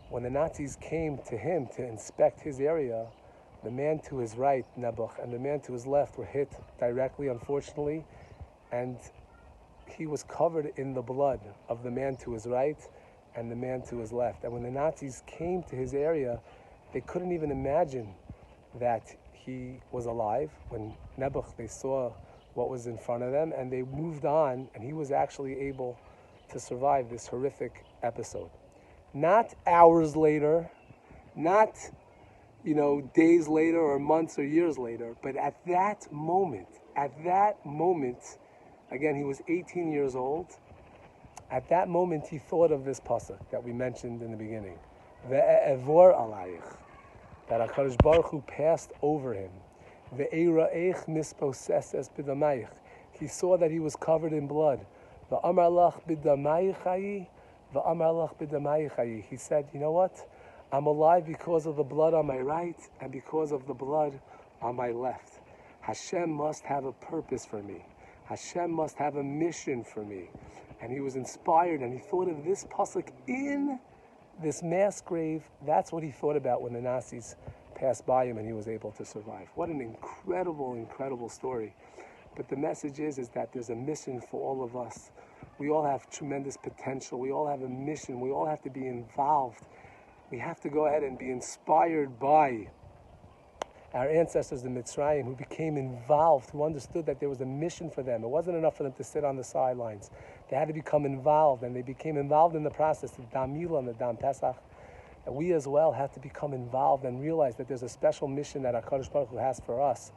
when the Nazis came to him to inspect his area, the man to his right, Nebuch, and the man to his left were hit directly, unfortunately, and he was covered in the blood of the man to his right and the man to his left. And when the Nazis came to his area, they couldn't even imagine that he was alive. When Nebuch, they saw what was in front of them, and they moved on, and he was actually able to survive this horrific episode. Not hours later, not days later or months or years later, but at that moment, again, he was 18 years old. At that moment, he thought of this pasuk that we mentioned in the beginning, Ve'evor alayich, that HaKadosh Baruch Hu passed over him. Ve'eira'ech misposeses b'damayich. He saw that he was covered in blood. Ve'amar lach b'damayich hayi, ve'amar lach b'damayich hayi. He said, you know what? I'm alive because of the blood on my right and because of the blood on my left. Hashem must have a purpose for me. Hashem must have a mission for me. And he was inspired and he thought of this pasuk in this mass grave. That's what he thought about when the Nazis passed by him and he was able to survive. What an incredible, incredible story. But the message is that there's a mission for all of us. We all have tremendous potential. We all have a mission. We all have to be involved. We have to go ahead and be inspired by our ancestors in Mitzrayim who became involved, who understood that there was a mission for them. It wasn't enough for them to sit on the sidelines. They had to become involved, and they became involved in the process, the Dam Milah and the Dam Pesach. And we as well have to become involved and realize that there's a special mission that HaKadosh Baruch Hu has for us.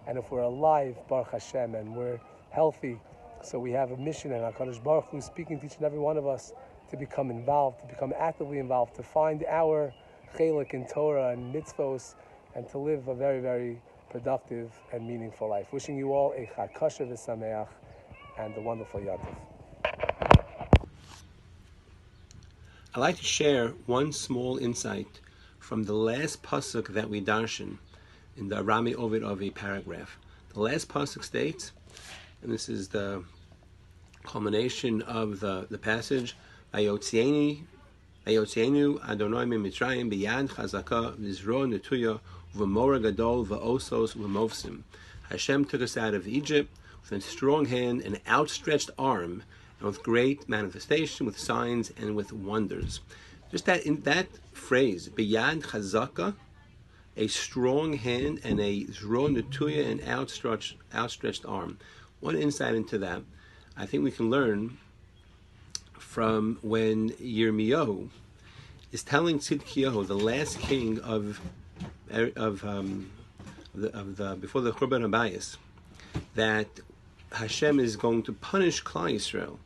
And if we're alive, Baruch Hashem, and we're healthy, so we have a mission, and HaKadosh Baruch Hu is speaking to each and every one of us to become involved, to become actively involved, to find our chelik in Torah and mitzvos, and to live a very, very productive and meaningful life. Wishing you all a Chag Kosher v'Sameach and a wonderful Yontif. I'd like to share one small insight from the last pasuk that we darshan in the Rami Ovid Avi paragraph. The last pasuk states, and this is the culmination of the passage, Ayotzienu Adonai miMitzrayim biyad chazaka v'zro netuya v'mora gadol v'osos v'movsim. Hashem took us out of Egypt with a strong hand and outstretched arm, and with great manifestation, with signs and with wonders. Just that in that phrase, biyad chazaka, a strong hand and a zro netuya, an outstretched arm. One insight into that, I think we can learn from when Yirmiyahu is telling Tzidkiyahu, the last king of before the Churban Habayis, that Hashem is going to punish Klal Yisrael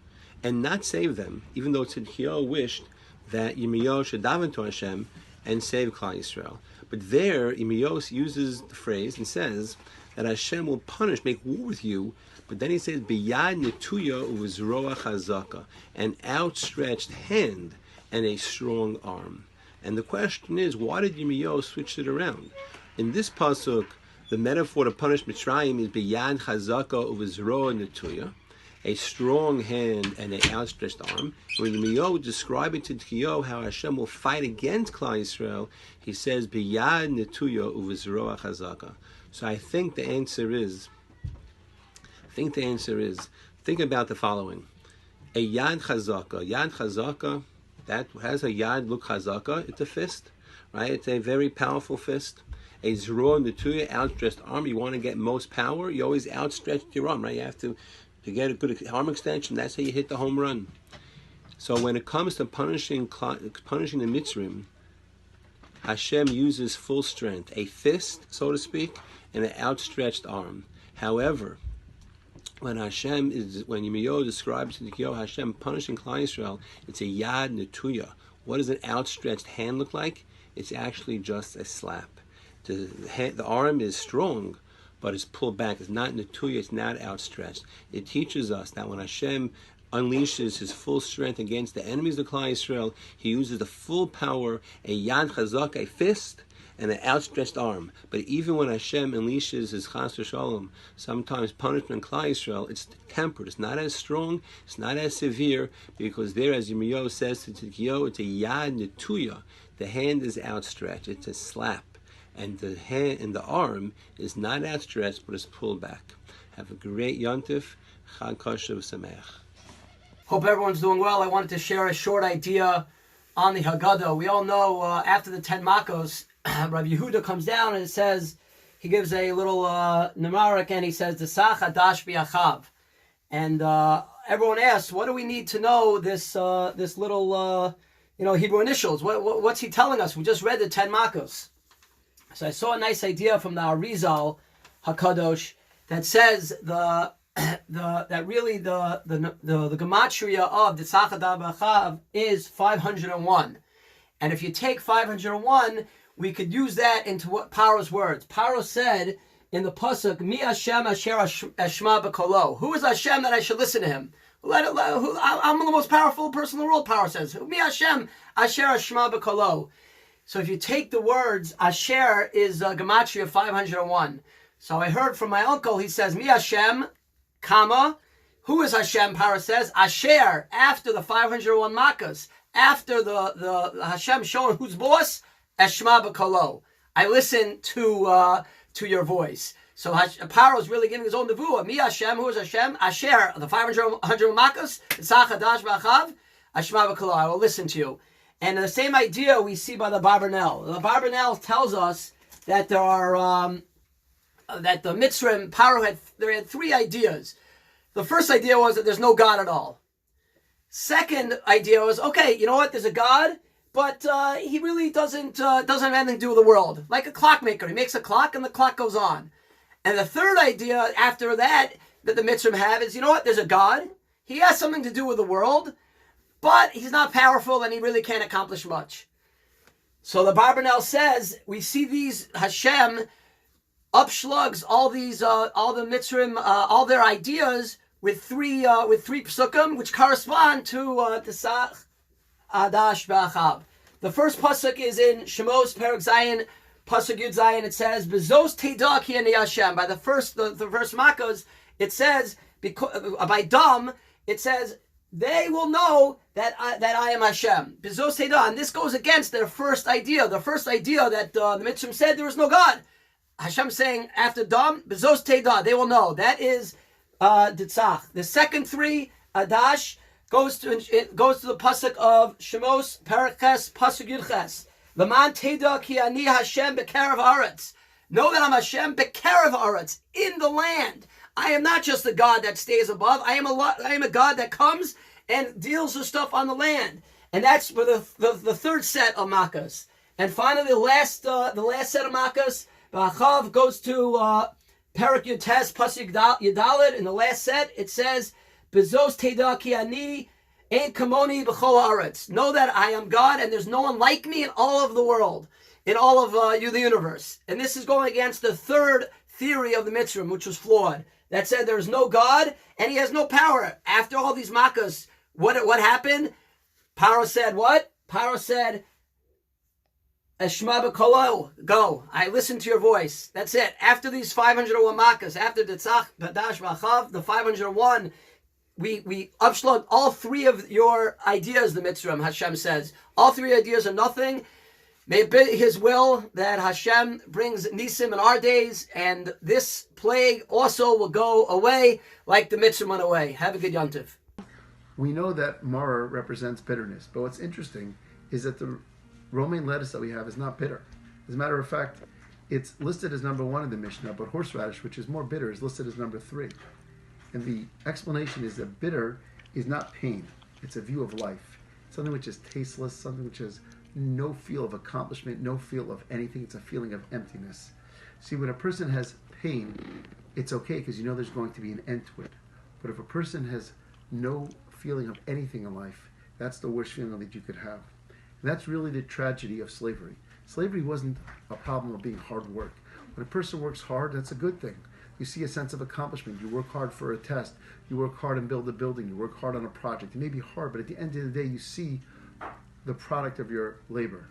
and not save them, even though Tzidkiyahu wished that Yirmiyahu should daven to Hashem and save Klal Yisrael. But there, Yirmiyahu uses the phrase and says that Hashem will punish, make war with you. But then he says, "Biyad netuya uvizroa chazaka," an outstretched hand and a strong arm. And the question is, why did Yirmiyahu switch it around? In this pasuk, the metaphor to punish Mitzrayim is biyad chazaka uvizroa netuya, a strong hand and an outstretched arm. When Yirmiyahu describing to Tzidkiyahu how Hashem will fight against Klal Yisrael, he says biyad netuya uvizroa chazaka. So I think the answer is think the answer is, think about the following. A yad chazaka, that has a yad look chazaka, it's a fist, right? It's a very powerful fist. A zroa netuya, outstretched arm, you want to get most power, you always outstretch your arm, right? You have to get a good arm extension, that's how you hit the home run. So when it comes to punishing the Mitzrim, Hashem uses full strength, a fist, so to speak, and an outstretched arm. However, when Yirmiyahu describes to Yirmiyahu Hashem punishing Klal Yisrael, it's a yad netuya. What does an outstretched hand look like? It's actually just a slap. The arm is strong, but it's pulled back. It's not netuya, it's not outstretched. It teaches us that when Hashem unleashes his full strength against the enemies of Klal Yisrael, he uses the full power, a yad chazak, a fist, and an outstretched arm. But even when Hashem unleashes his chas v'shalom, sometimes punishment in Klal Yisrael, it's tempered. It's not as strong, it's not as severe, because there, as Yirmiyahu says to Tzidkiyahu, it's a yad netuya. The hand is outstretched. It's a slap. And the hand and the arm is not outstretched, but is pulled back. Have a great Yontif. Chag Kosher V'Sameach. Hope everyone's doing well. I wanted to share a short idea on the Haggadah. We all know after the 10 Makos, Rabbi Yehuda comes down and it says, he gives a little numerical, and he says, Desach Hadash B'Achav. And everyone asks, what do we need to know this little Hebrew initials? What's he telling us? We just read the 10 Makos. So I saw a nice idea from the Arizal HaKadosh that says that really the gematria of the Desach Hadash B'Achav is 501. And if you take 501, we could use that into what Paro's words. Paro said in the pasuk, "Mi Hashem asher eshma b'kolo." Who is Hashem that I should listen to him? I'm the most powerful person in the world. Paro says, "Mi Hashem asher eshma b'kolo." So if you take the words, Asher is gematria 501. So I heard from my uncle. He says, "Mi Hashem, comma." Who is Hashem? Paro says, Asher, after the 501 makas, after the Hashem showing who's boss. Eshma b'kolo. I listen to your voice. So Paro is really giving his own nevuah. Mi Hashem, who is Hashem? Asher, the 500 makas, Desach Hadash B'Achav, Eshma b'kolo. I will listen to you. And the same idea we see by the Barbanel. The Barbanel tells us that there are that the Mitzrim Paro had 3 ideas. The first idea was that there's no God at all. Second idea was, okay, you know what? There's a God, but he really doesn't have anything to do with the world. Like a clockmaker. He makes a clock and the clock goes on. And the third idea after that the Mitzrim have is, you know what? There's a God. He has something to do with the world, but he's not powerful and he really can't accomplish much. So the Barbanel says, we see these Hashem upshlugs all the Mitzrim, all their ideas with three psukim, which correspond to Desach Hadash B'Achav. The first pasuk is in Shemos Perek Zayin, pasuk Yud Zayin. It says, "Bezos Teda Ki Ani Hashem." By the first makos, it says, by Dam, it says, they will know that I am Hashem. Bezos Teda, and this goes against their first idea. The first idea that the Mitzrim said there was no God. Hashem saying after Dam, Bezos Teda, they will know. That is Ditzach. The second 3, Adash, goes to the pasuk of Shemos Perek Ches pasuk Yud Ches. L'man teda ki ani Hashem b'kerev haaretz. Know that I'm Hashem b'kerev haaretz, in the land. I am not just a God that stays above. I am a God that comes and deals with stuff on the land. And that's for the third set of makas. And finally, the last set of makas, B'Achav, goes to Perek Yud Tes pasuk Yudalid. In the last set, it says, Bezos teda ki ani ein kamoni b'chol haaretz. Know that I am God and there's no one like me in all of the world, in all of the universe. And this is going against the third theory of the Mitzrim, which was flawed. That said there is no God and he has no power. After all these makas, what happened? Paro said what? Paro said, Eshma b'kolo, go. I listen to your voice. That's it. After these 501 makas, after the Desach Hadash B'Achav, the 501, we upslug all 3 of your ideas, the Mitzrim, Hashem says. All 3 ideas are nothing. May it be His will that Hashem brings Nisim in our days, and this plague also will go away like the Mitzvah went away. Have a good Yontiv. We know that Maror represents bitterness, but what's interesting is that the romaine lettuce that we have is not bitter. As a matter of fact, it's listed as number 1 in the Mishnah, but horseradish, which is more bitter, is listed as number 3. And the explanation is that bitter is not pain. It's a view of life. Something which is tasteless, something which has no feel of accomplishment, no feel of anything. It's a feeling of emptiness. See, when a person has pain, it's okay because you know there's going to be an end to it. But if a person has no feeling of anything in life, that's the worst feeling that you could have. And that's really the tragedy of slavery. Slavery wasn't a problem of being hard work. When a person works hard, that's a good thing. You see a sense of accomplishment. You work hard for a test. You work hard and build a building. You work hard on a project. It may be hard, but at the end of the day, you see the product of your labor.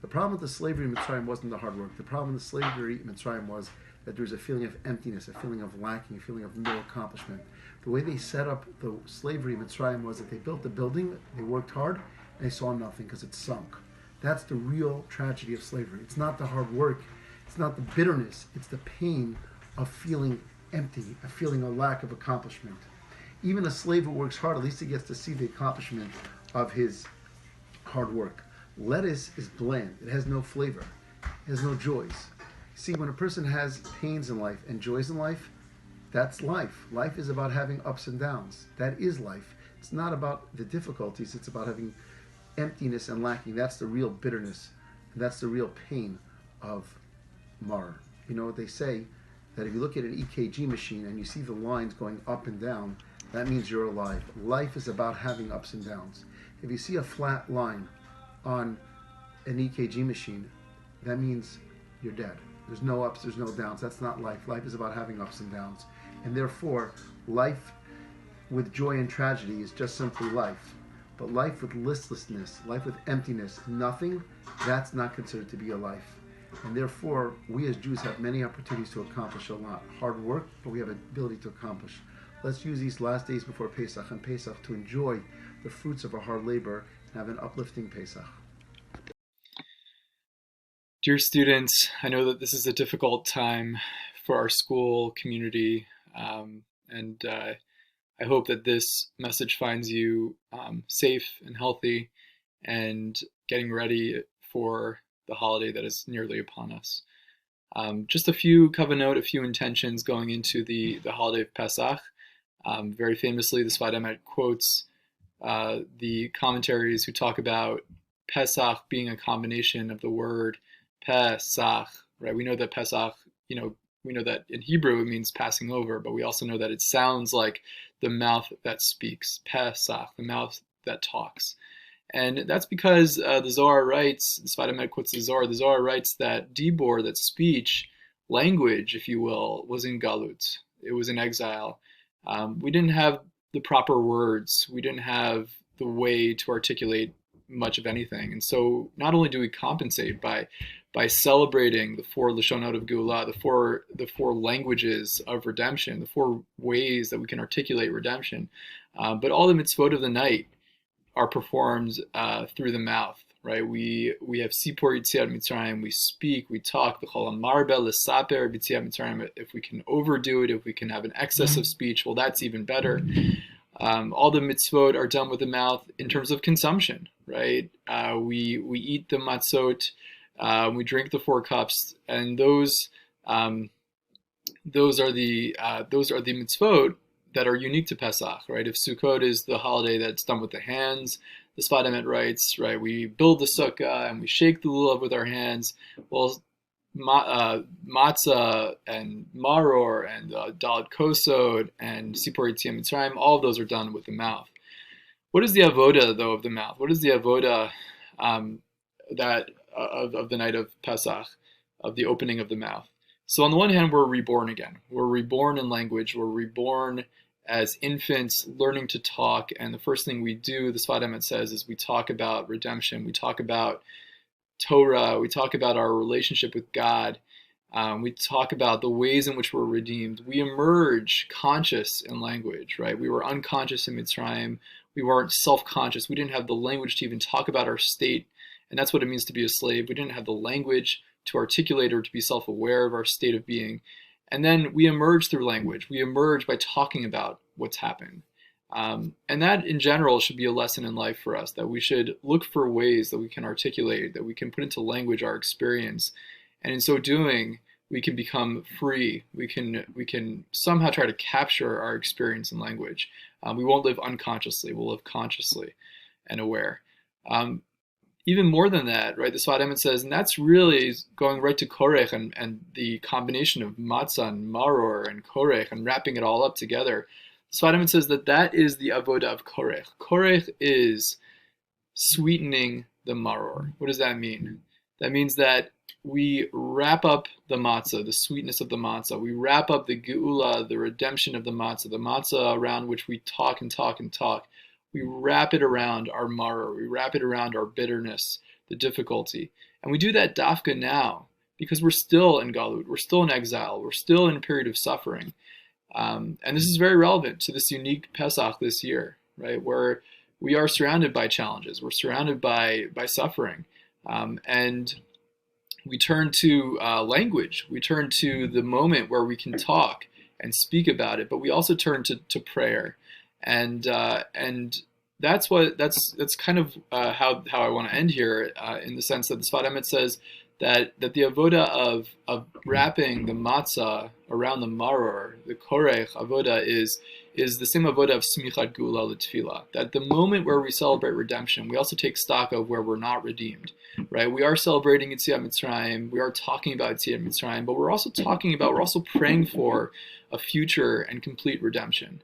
The problem with the slavery in Mitzrayim wasn't the hard work. The problem with the slavery in Mitzrayim was that there was a feeling of emptiness, a feeling of lacking, a feeling of no accomplishment. The way they set up the slavery in Mitzrayim was that they built the building, they worked hard, and they saw nothing because it sunk. That's the real tragedy of slavery. It's not the hard work, it's not the bitterness, it's the pain of feeling empty, a feeling of lack of accomplishment. Even a slave who works hard, at least he gets to see the accomplishment of his hard work. Lettuce is bland, it has no flavor, it has no joys. See, when a person has pains in life and joys in life, that's life. Life is about having ups and downs. That is life. It's not about the difficulties, it's about having emptiness and lacking. That's the real bitterness, and that's the real pain of Maror. You know what they say, that if you look at an EKG machine and you see the lines going up and down, that means you're alive. Life is about having ups and downs. If you see a flat line on an EKG machine, that means you're dead. There's no ups, there's no downs. That's not life. Life is about having ups and downs. And therefore, life with joy and tragedy is just simply life. But life with listlessness, life with emptiness, nothing, that's not considered to be a life. And therefore, we as Jews have many opportunities to accomplish a lot. Hard work, but we have an ability to accomplish. Let's use these last days before Pesach and Pesach to enjoy the fruits of our hard labor and have an uplifting Pesach. Dear students, I know that this is a difficult time for our school community, and I hope that this message finds you safe and healthy and getting ready for the holiday that is nearly upon us. Just a few kavanot, a few intentions going into the holiday of Pesach. Very famously, the Sfat Emet quotes the commentaries who talk about Pesach being a combination of the word Pesach, right? We know that Pesach, we know that in Hebrew it means passing over, but we also know that it sounds like the mouth that speaks, Pesach, the mouth that talks. And that's because the Zohar writes, the Sfat Emet quotes the Zohar writes that Dibor, that speech, language, if you will, was in Galut. It was in exile. We didn't have the proper words. We didn't have the way to articulate much of anything. And so not only do we compensate by celebrating the 4 Lashonot of Geulah, the four languages of redemption, the 4 ways that we can articulate redemption, but all the mitzvot of the night are performed through the mouth, right? We have Sipor Yitziat Mitzrayim, we speak, we talk, B'chol Marbeh L'saper B'Yitziat Mitzrayim. If we can overdo it, if we can have an excess of speech, well, that's even better. All the mitzvot are done with the mouth in terms of consumption, right? We eat the matzot, we drink the 4 cups, and those are the mitzvot that are unique to Pesach, right? If Sukkot is the holiday that's done with the hands, the Sfat Emet writes, right, we build the sukkah and we shake the lulav with our hands. Well, Matzah and Maror and Dalet Kosod and Sipor Yitziat Mitzrayim, all of those are done with the mouth. What is the avoda, though, of the mouth? What is the avoda of the night of Pesach, of the opening of the mouth? So on the one hand, we're reborn again. We're reborn in language. We're reborn as infants learning to talk. And the first thing we do, the Sfat Emet says, is we talk about redemption. We talk about Torah. We talk about our relationship with God. We talk about the ways in which we're redeemed. We emerge conscious in language, right? We were unconscious in Mitzrayim. We weren't self-conscious. We didn't have the language to even talk about our state And that's what it means to be a slave. We didn't have the language to articulate or to be self-aware of our state of being. And then we emerge through language. We emerge by talking about what's happened. And that in general should be a lesson in life for us, that we should look for ways that we can articulate, that we can put into language our experience. And in so doing, we can become free. We can somehow try to capture our experience in language. We won't live unconsciously. We'll live consciously and aware. Even more than that, right? The Sfat Emet says, and that's really going right to Korach and the combination of Matzah and Maror and Korach and wrapping it all up together. The Sfat Emet says that is the avoda of Korach. Korach is sweetening the Maror. What does that mean? That means that we wrap up the matzah, the sweetness of the matzah. We wrap up the geula, the redemption of the matzah around which we talk and talk and talk. We wrap it around our maror. We wrap it around our bitterness, the difficulty. And we do that dafka now because we're still in galut. We're still in exile. We're still in a period of suffering. And this is very relevant to this unique Pesach this year, right? Where we are surrounded by challenges. We're surrounded by suffering. And we turn to language. We turn to the moment where we can talk and speak about it, but we also turn to prayer, and that's kind of how I want to end here, in the sense that the Sfat Emet says that the avoda of wrapping the matzah around the maror, the korech avoda, is the same avoda of smichat geula l'tefillah. That the moment where we celebrate redemption, we also take stock of where we're not redeemed, right? We are celebrating Yetziat Mitzrayim, we are talking about Yetziat Mitzrayim, but we're also praying for a future and complete redemption.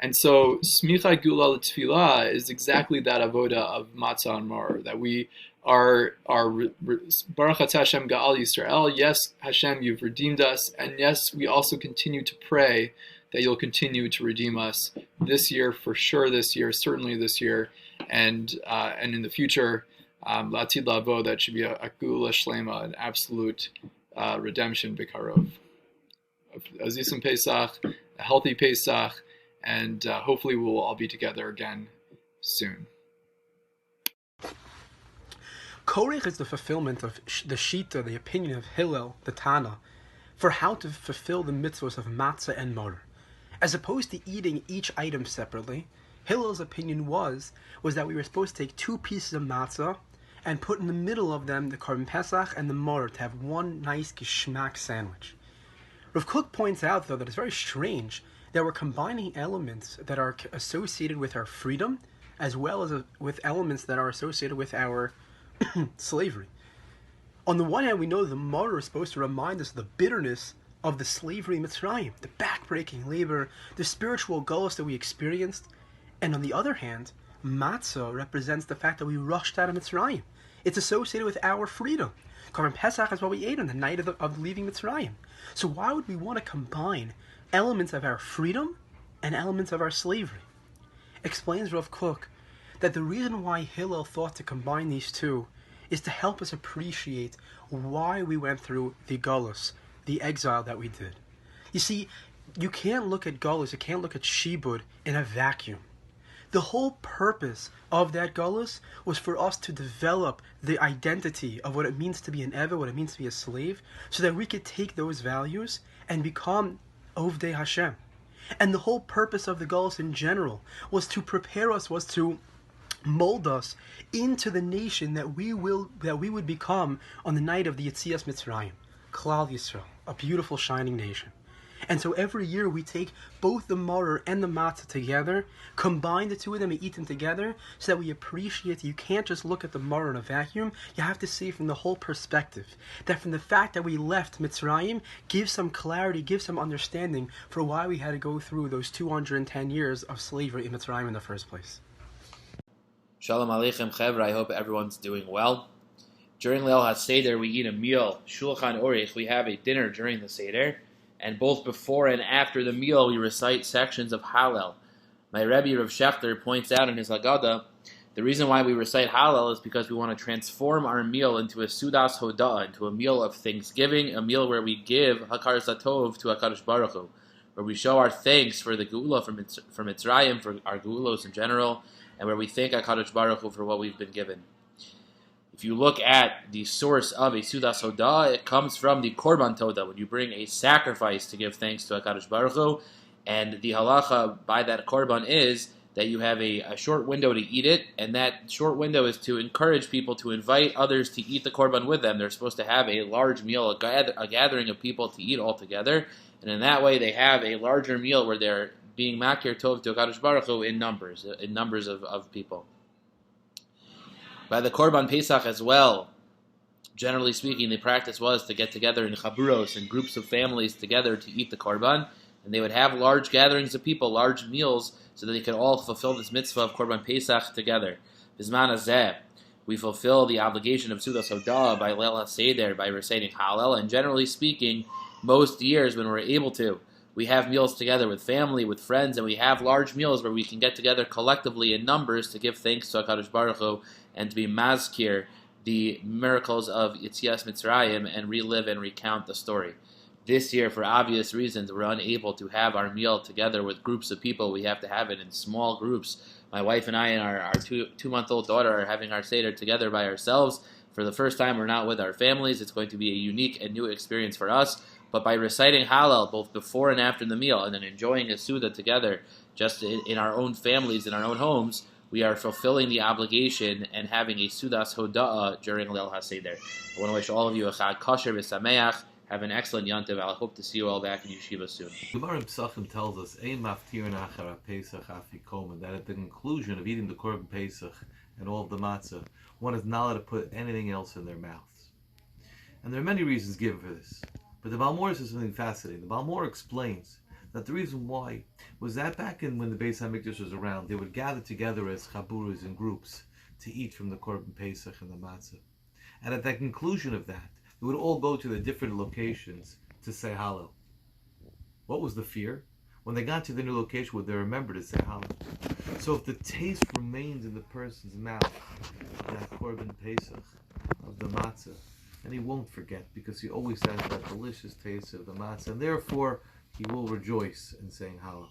And so smichat geula l'tefillah is exactly that avoda of matzah and maror, that we are Baruch Atah Hashem Ga'al Yisrael. Yes, Hashem, you've redeemed us, and yes, we also continue to pray that you'll continue to redeem us this year, for sure this year, certainly this year, and in the future. L'atid lavo, that should be a geula shlema, an absolute redemption b'karov. Azizim Pesach, a healthy Pesach, and hopefully we'll all be together again soon. Korach is the fulfillment of the Shita, the opinion of Hillel, the Tana, for how to fulfill the mitzvos of Matzah and Maror. As opposed to eating each item separately, Hillel's opinion was that we were supposed to take 2 pieces of Matzah and put in the middle of them the Korban Pesach and the Maror to have one nice geschmack sandwich. Rav Kook points out, though, that it's very strange that we're combining elements that are associated with our freedom as well as with elements that are associated with our slavery. On the one hand, we know the Maror is supposed to remind us of the bitterness of the slavery in Mitzrayim, the backbreaking labor, the spiritual gullus that we experienced. And on the other hand, Matzah represents the fact that we rushed out of Mitzrayim. It's associated with our freedom. Korban Pesach is what we ate on the night of leaving Mitzrayim. So why would we want to combine elements of our freedom and elements of our slavery? Explains Rav Kook that the reason why Hillel thought to combine these two is to help us appreciate why we went through the galus, the exile that we did. You see, you can't look at galus, you can't look at shibud in a vacuum. The whole purpose of that galus was for us to develop the identity of what it means to be an eved, what it means to be a slave, so that we could take those values and become Ovdei Hashem. And the whole purpose of the galus in general was to prepare us, was to mold us into the nation that we would become on the night of the Yetzias Mitzrayim, Klal Yisrael, a beautiful shining nation. And so every year we take both the maror and the matzah together, combine the two of them and eat them together, so that we appreciate that you can't just look at the maror in a vacuum. You have to see from the whole perspective, that from the fact that we left Mitzrayim gives some clarity, gives some understanding for why we had to go through those 210 years of slavery in Mitzrayim in the first place. Shalom Aleichem Chevra, I hope everyone's doing well. During Leil HaSeder, we eat a meal, Shulchan Aruch, we have a dinner during the Seder, and both before and after the meal, we recite sections of Hallel. My Rebbe Rav Shechter points out in his Haggadah, the reason why we recite Hallel is because we want to transform our meal into a Sudas Hoda'ah, into a meal of thanksgiving, a meal where we give Hakar Satov to HaKadosh Baruch Hu, where we show our thanks for the Geula from Mitzrayim, for our Geulos in general, and where we thank HaKadosh Baruch Hu for what we've been given. If you look at the source of a Sudas Hodah, it comes from the Korban Todah, when you bring a sacrifice to give thanks to HaKadosh Baruch Hu, and the halacha by that Korban is that you have a short window to eat it, and that short window is to encourage people to invite others to eat the Korban with them. They're supposed to have a large meal, a gathering of people to eat all together, and in that way they have a larger meal where they're being makir tov to HaKadosh Baruch Hu in numbers of people. By the Korban Pesach as well, generally speaking, the practice was to get together in chaburos and groups of families together to eat the Korban, and they would have large gatherings of people, large meals, so that they could all fulfill this mitzvah of Korban Pesach together. Bizman hazeh, we fulfill the obligation of Sudas Hodah by Leil HaSeder, by reciting Hallel, and generally speaking, most years when we're able to, we have meals together with family, with friends, and we have large meals where we can get together collectively in numbers to give thanks to HaKadosh Baruch Hu and to be mazkir the miracles of Yetzias Mitzrayim and relive and recount the story. This year, for obvious reasons, we're unable to have our meal together with groups of people. We have to have it in small groups. My wife and I and our two-month-old daughter are having our Seder together by ourselves. For the first time, we're not with our families. It's going to be a unique and new experience for us. But by reciting Hallel both before and after the meal, and then enjoying a Suda together, just in our own families, in our own homes, we are fulfilling the obligation and having a Sudas Hoda'ah during Leil HaSeder. I want to wish all of you a Chag Kosher V'Sameach. Have an excellent Yontiv. I hope to see you all back in Yeshiva soon. Gemara Pesachim tells us, Ein maftirin achar Pesach Afikomen, that at the conclusion of eating the Korban Pesach and all of the Matzah, one is not allowed to put anything else in their mouths. And there are many reasons given for this. But the Balmor says something fascinating. The Balmor explains that the reason why was that back in when the Beis HaMikdash was around, they would gather together as chaburas in groups to eat from the Korban Pesach and the Matzah. And at the conclusion of that, they would all go to the different locations to say Hallel. What was the fear? When they got to the new location, would they remember to say Hallel? So if the taste remains in the person's mouth of that Korban Pesach, of the Matzah, and he won't forget because he always has that delicious taste of the Matzah, and therefore he will rejoice in saying Hallel.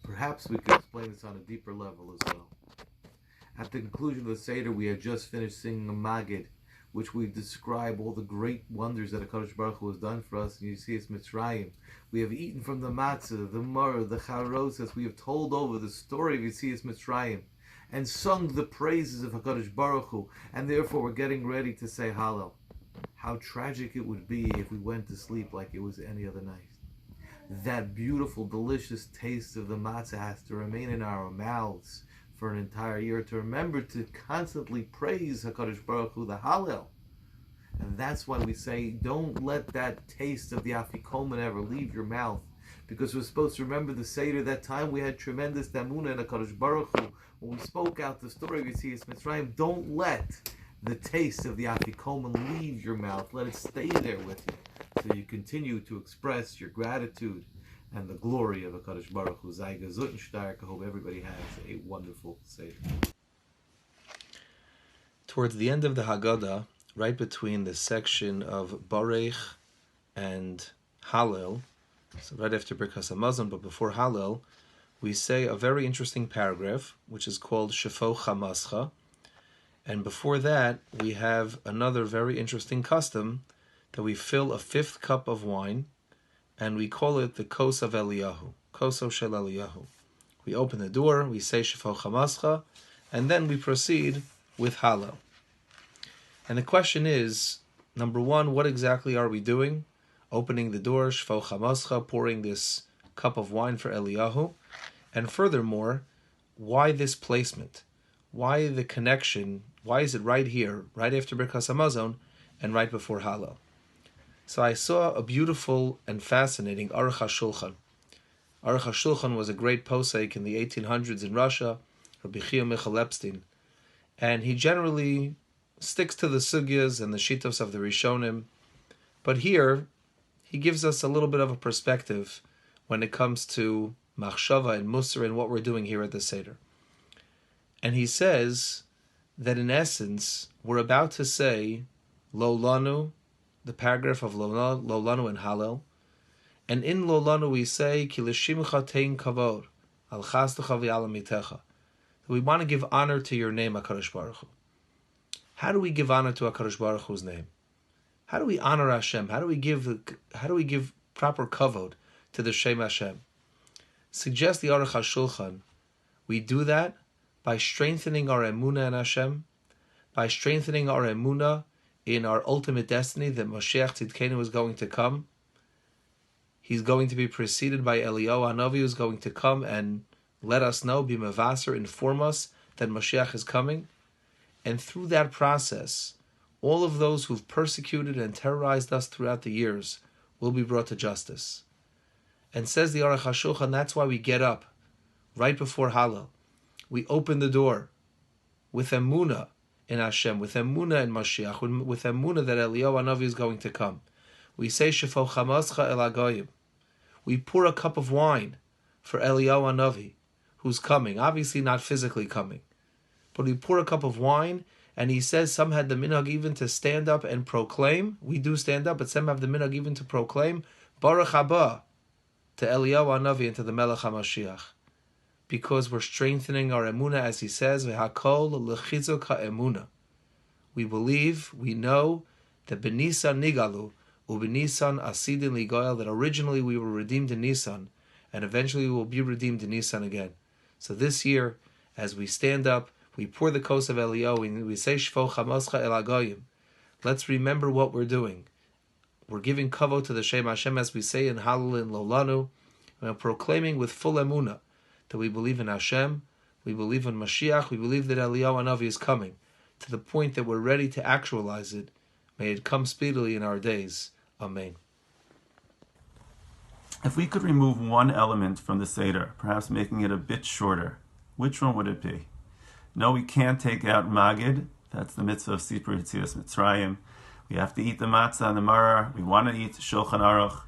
Perhaps we could explain this on a deeper level as well. At the conclusion of the Seder, we had just finished singing a Magid, which we describe all the great wonders that HaKadosh Baruch Hu has done for us, and you see it's Mitzrayim. We have eaten from the Matzah, the Maror, the Charosas. We have told over the story of Yetzias Mitzrayim and sung the praises of HaKadosh Baruch Hu, and therefore we're getting ready to say Hallel. How tragic it would be if we went to sleep like it was any other night. That beautiful, delicious taste of the Matzah has to remain in our mouths for an entire year, to remember to constantly praise HaKadosh Baruch Hu, the Hallel. And that's why we say, don't let that taste of the Afikomen ever leave your mouth, because we're supposed to remember the Seder. That time we had tremendous Damunah and HaKadosh Baruch Hu. When we spoke out the story of Yetzias Mitzrayim, don't let the taste of the Afikomen leave your mouth. Let it stay there with you, so you continue to express your gratitude and the glory of HaKadosh Baruch Hu. Zay Gezut and Stark. I hope everybody has a wonderful Seder. Towards the end of the Haggadah, right between the section of Barech and Hallel, so right after Birkas Hamazon, but before Hallel, we say a very interesting paragraph, which is called Shefo Chamascha. And before that, we have another very interesting custom that we fill a 5th cup of wine, and we call it the Kos of Eliyahu, Koso Shel Eliyahu. We open the door, we say Shefo Chamascha, and then we proceed with Hallel. And the question is, number one, what exactly are we doing? Opening the door, Shefo Chamascha, pouring this cup of wine for Eliyahu. And furthermore, why this placement? Why the connection? Why is it right here, right after Birkas Hamazon, and right before Hallel? So I saw a beautiful and fascinating Aruch HaShulchan. Aruch HaShulchan was a great posek in the 1800s in Russia, Rabbi Chia Michal Epstein. And he generally sticks to the sugyas and the shitos of the Rishonim. But here, he gives us a little bit of a perspective when it comes to machshava and musar and what we're doing here at the Seder. And he says that in essence, we're about to say Lo Lanu, the paragraph of Lo Lanu and Hallel. And in Lo Lanu we say Ki l'shimcha tein kavod al chastecha v'al amitecha. We want to give honor to your name, HaKadosh Baruch Hu. How do we give honor to HaKadosh Baruch Hu's name? How do we honor Hashem? How do we give proper kavod to the Shem Hashem? Suggest the Aruch HaShulchan. We do that by strengthening our emunah in Hashem, by strengthening our emunah in our ultimate destiny that Moshiach Tzidkenu is going to come. He's going to be preceded by Eliyahu Hanavi, who is going to come and let us know, be mevaser, inform us that Moshiach is coming. And through that process, all of those who've persecuted and terrorized us throughout the years will be brought to justice. And says the Aruch HaShulchan, that's why we get up right before Hallel. We open the door with emunah in Hashem, with emunah in Mashiach, with emunah that Eliyahu Hanavi is going to come. We say, Shefo chamascha el hagoyim. We pour a cup of wine for Eliyahu Hanavi, who's coming, obviously not physically coming. But we pour a cup of wine, and he says some had the minhag even to stand up and proclaim. We do stand up, but some have the minhag even to proclaim Baruch haba to Eliyahu Hanavi and to the Melech HaMashiach. Because we're strengthening our emunah, as he says, V'hakol l'chizuk ha'emunah. We believe, we know that b'Nisan nigalu, u'b'Nisan asidin ligoyal, that originally we were redeemed in Nisan, and eventually we will be redeemed in Nisan again. So this year, as we stand up, we pour the kos of Eliyahu, and we say, Shvo chamascha el hagoyim. Let's remember what we're doing. We're giving kavod to the Shem Hashem, as we say in Hallel and Lolanu, and we're proclaiming with full emunah that we believe in Hashem, we believe in Mashiach, we believe that Eliyahu Hanavi is coming, to the point that we're ready to actualize it. May it come speedily in our days. Amen. If we could remove one element from the Seder, perhaps making it a bit shorter, which one would it be? No, we can't take out Magid. That's the mitzvah of Sipur Yetzias Mitzrayim. We have to eat the Matzah and the Maror. We want to eat Shulchan Aruch.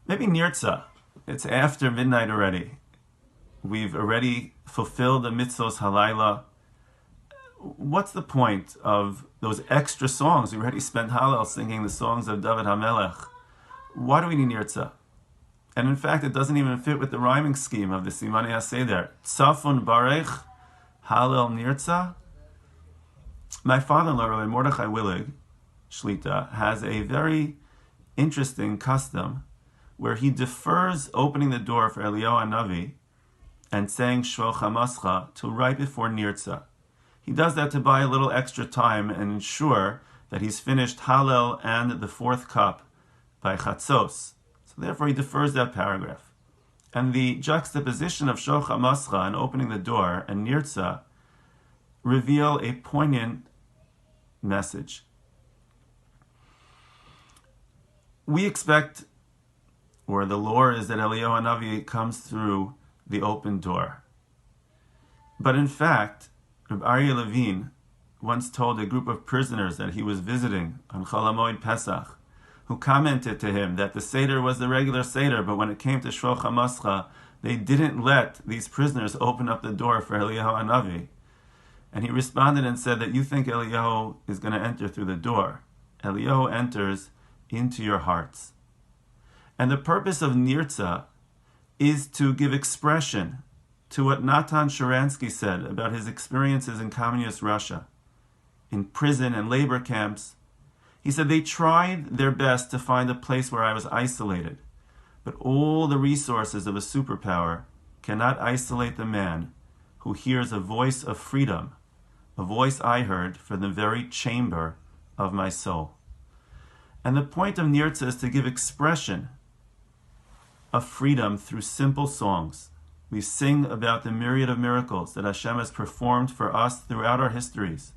Maybe Nirtzah. It's after midnight already. We've already fulfilled the mitzvos halayla. What's the point of those extra songs? We already spent Hallel singing the songs of David HaMelech. Why do we need Nirtzah? And in fact, it doesn't even fit with the rhyming scheme of the Simanei HaSeder. Tzafon Barech Hallel Nirtzah. My father-in-law, Rabbi Mordechai Willig, Shlita, has a very interesting custom where he defers opening the door for Eliyahu Hanavi and saying Shvo Chamascha till right before Nirtzah. He does that to buy a little extra time and ensure that he's finished Hallel and the fourth cup by Chatzos. So therefore he defers that paragraph. And the juxtaposition of Shvo Chamascha and opening the door and Nirtzah reveal a poignant message. We expect, or the lore is that Eliyahu Hanavi comes through the open door. But in fact, Reb Aryeh Levine once told a group of prisoners that he was visiting on Chol HaMoed Pesach, who commented to him that the Seder was the regular Seder, but when it came to Shvo Chamascha, they didn't let these prisoners open up the door for Eliyahu Hanavi. And he responded and said that you think Eliyahu is going to enter through the door. Eliyahu enters into your hearts. And the purpose of Nirtzah is to give expression to what Natan Sharansky said about his experiences in communist Russia, in prison and labor camps. He said they tried their best to find a place where I was isolated, but all the resources of a superpower cannot isolate the man who hears a voice of freedom, a voice I heard from the very chamber of my soul. And the point of Nirtzah is to give expression of freedom through simple songs. We sing about the myriad of miracles that Hashem has performed for us throughout our histories.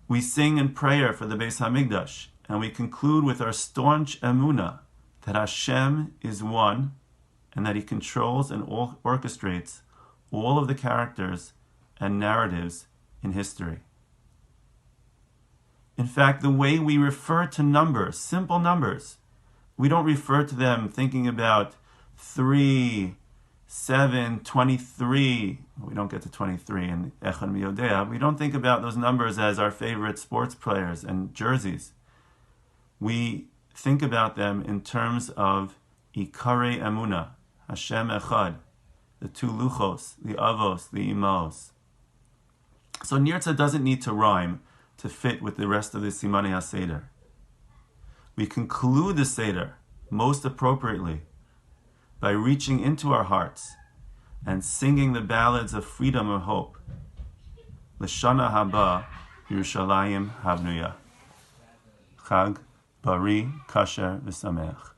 We sing in prayer for the Beis Hamikdash, and we conclude with our staunch emunah that Hashem is one and that He controls and orchestrates all of the characters and narratives in history. In fact, the way we refer to numbers, simple numbers, we don't refer to them thinking about 3, 7, 23. We don't get to 23 in Echad Miyodea. We don't think about those numbers as our favorite sports players and jerseys. We think about them in terms of Ikarei Emunah, Hashem Echad, the two Luchos, the Avos, the Imos. So Nirtzah doesn't need to rhyme, to fit with the rest of the Simanei HaSeder. We conclude the Seder most appropriately by reaching into our hearts and singing the ballads of freedom and hope. L'shana haba Yerushalayim Havnuya. Chag Bari Kasher V'Sameach.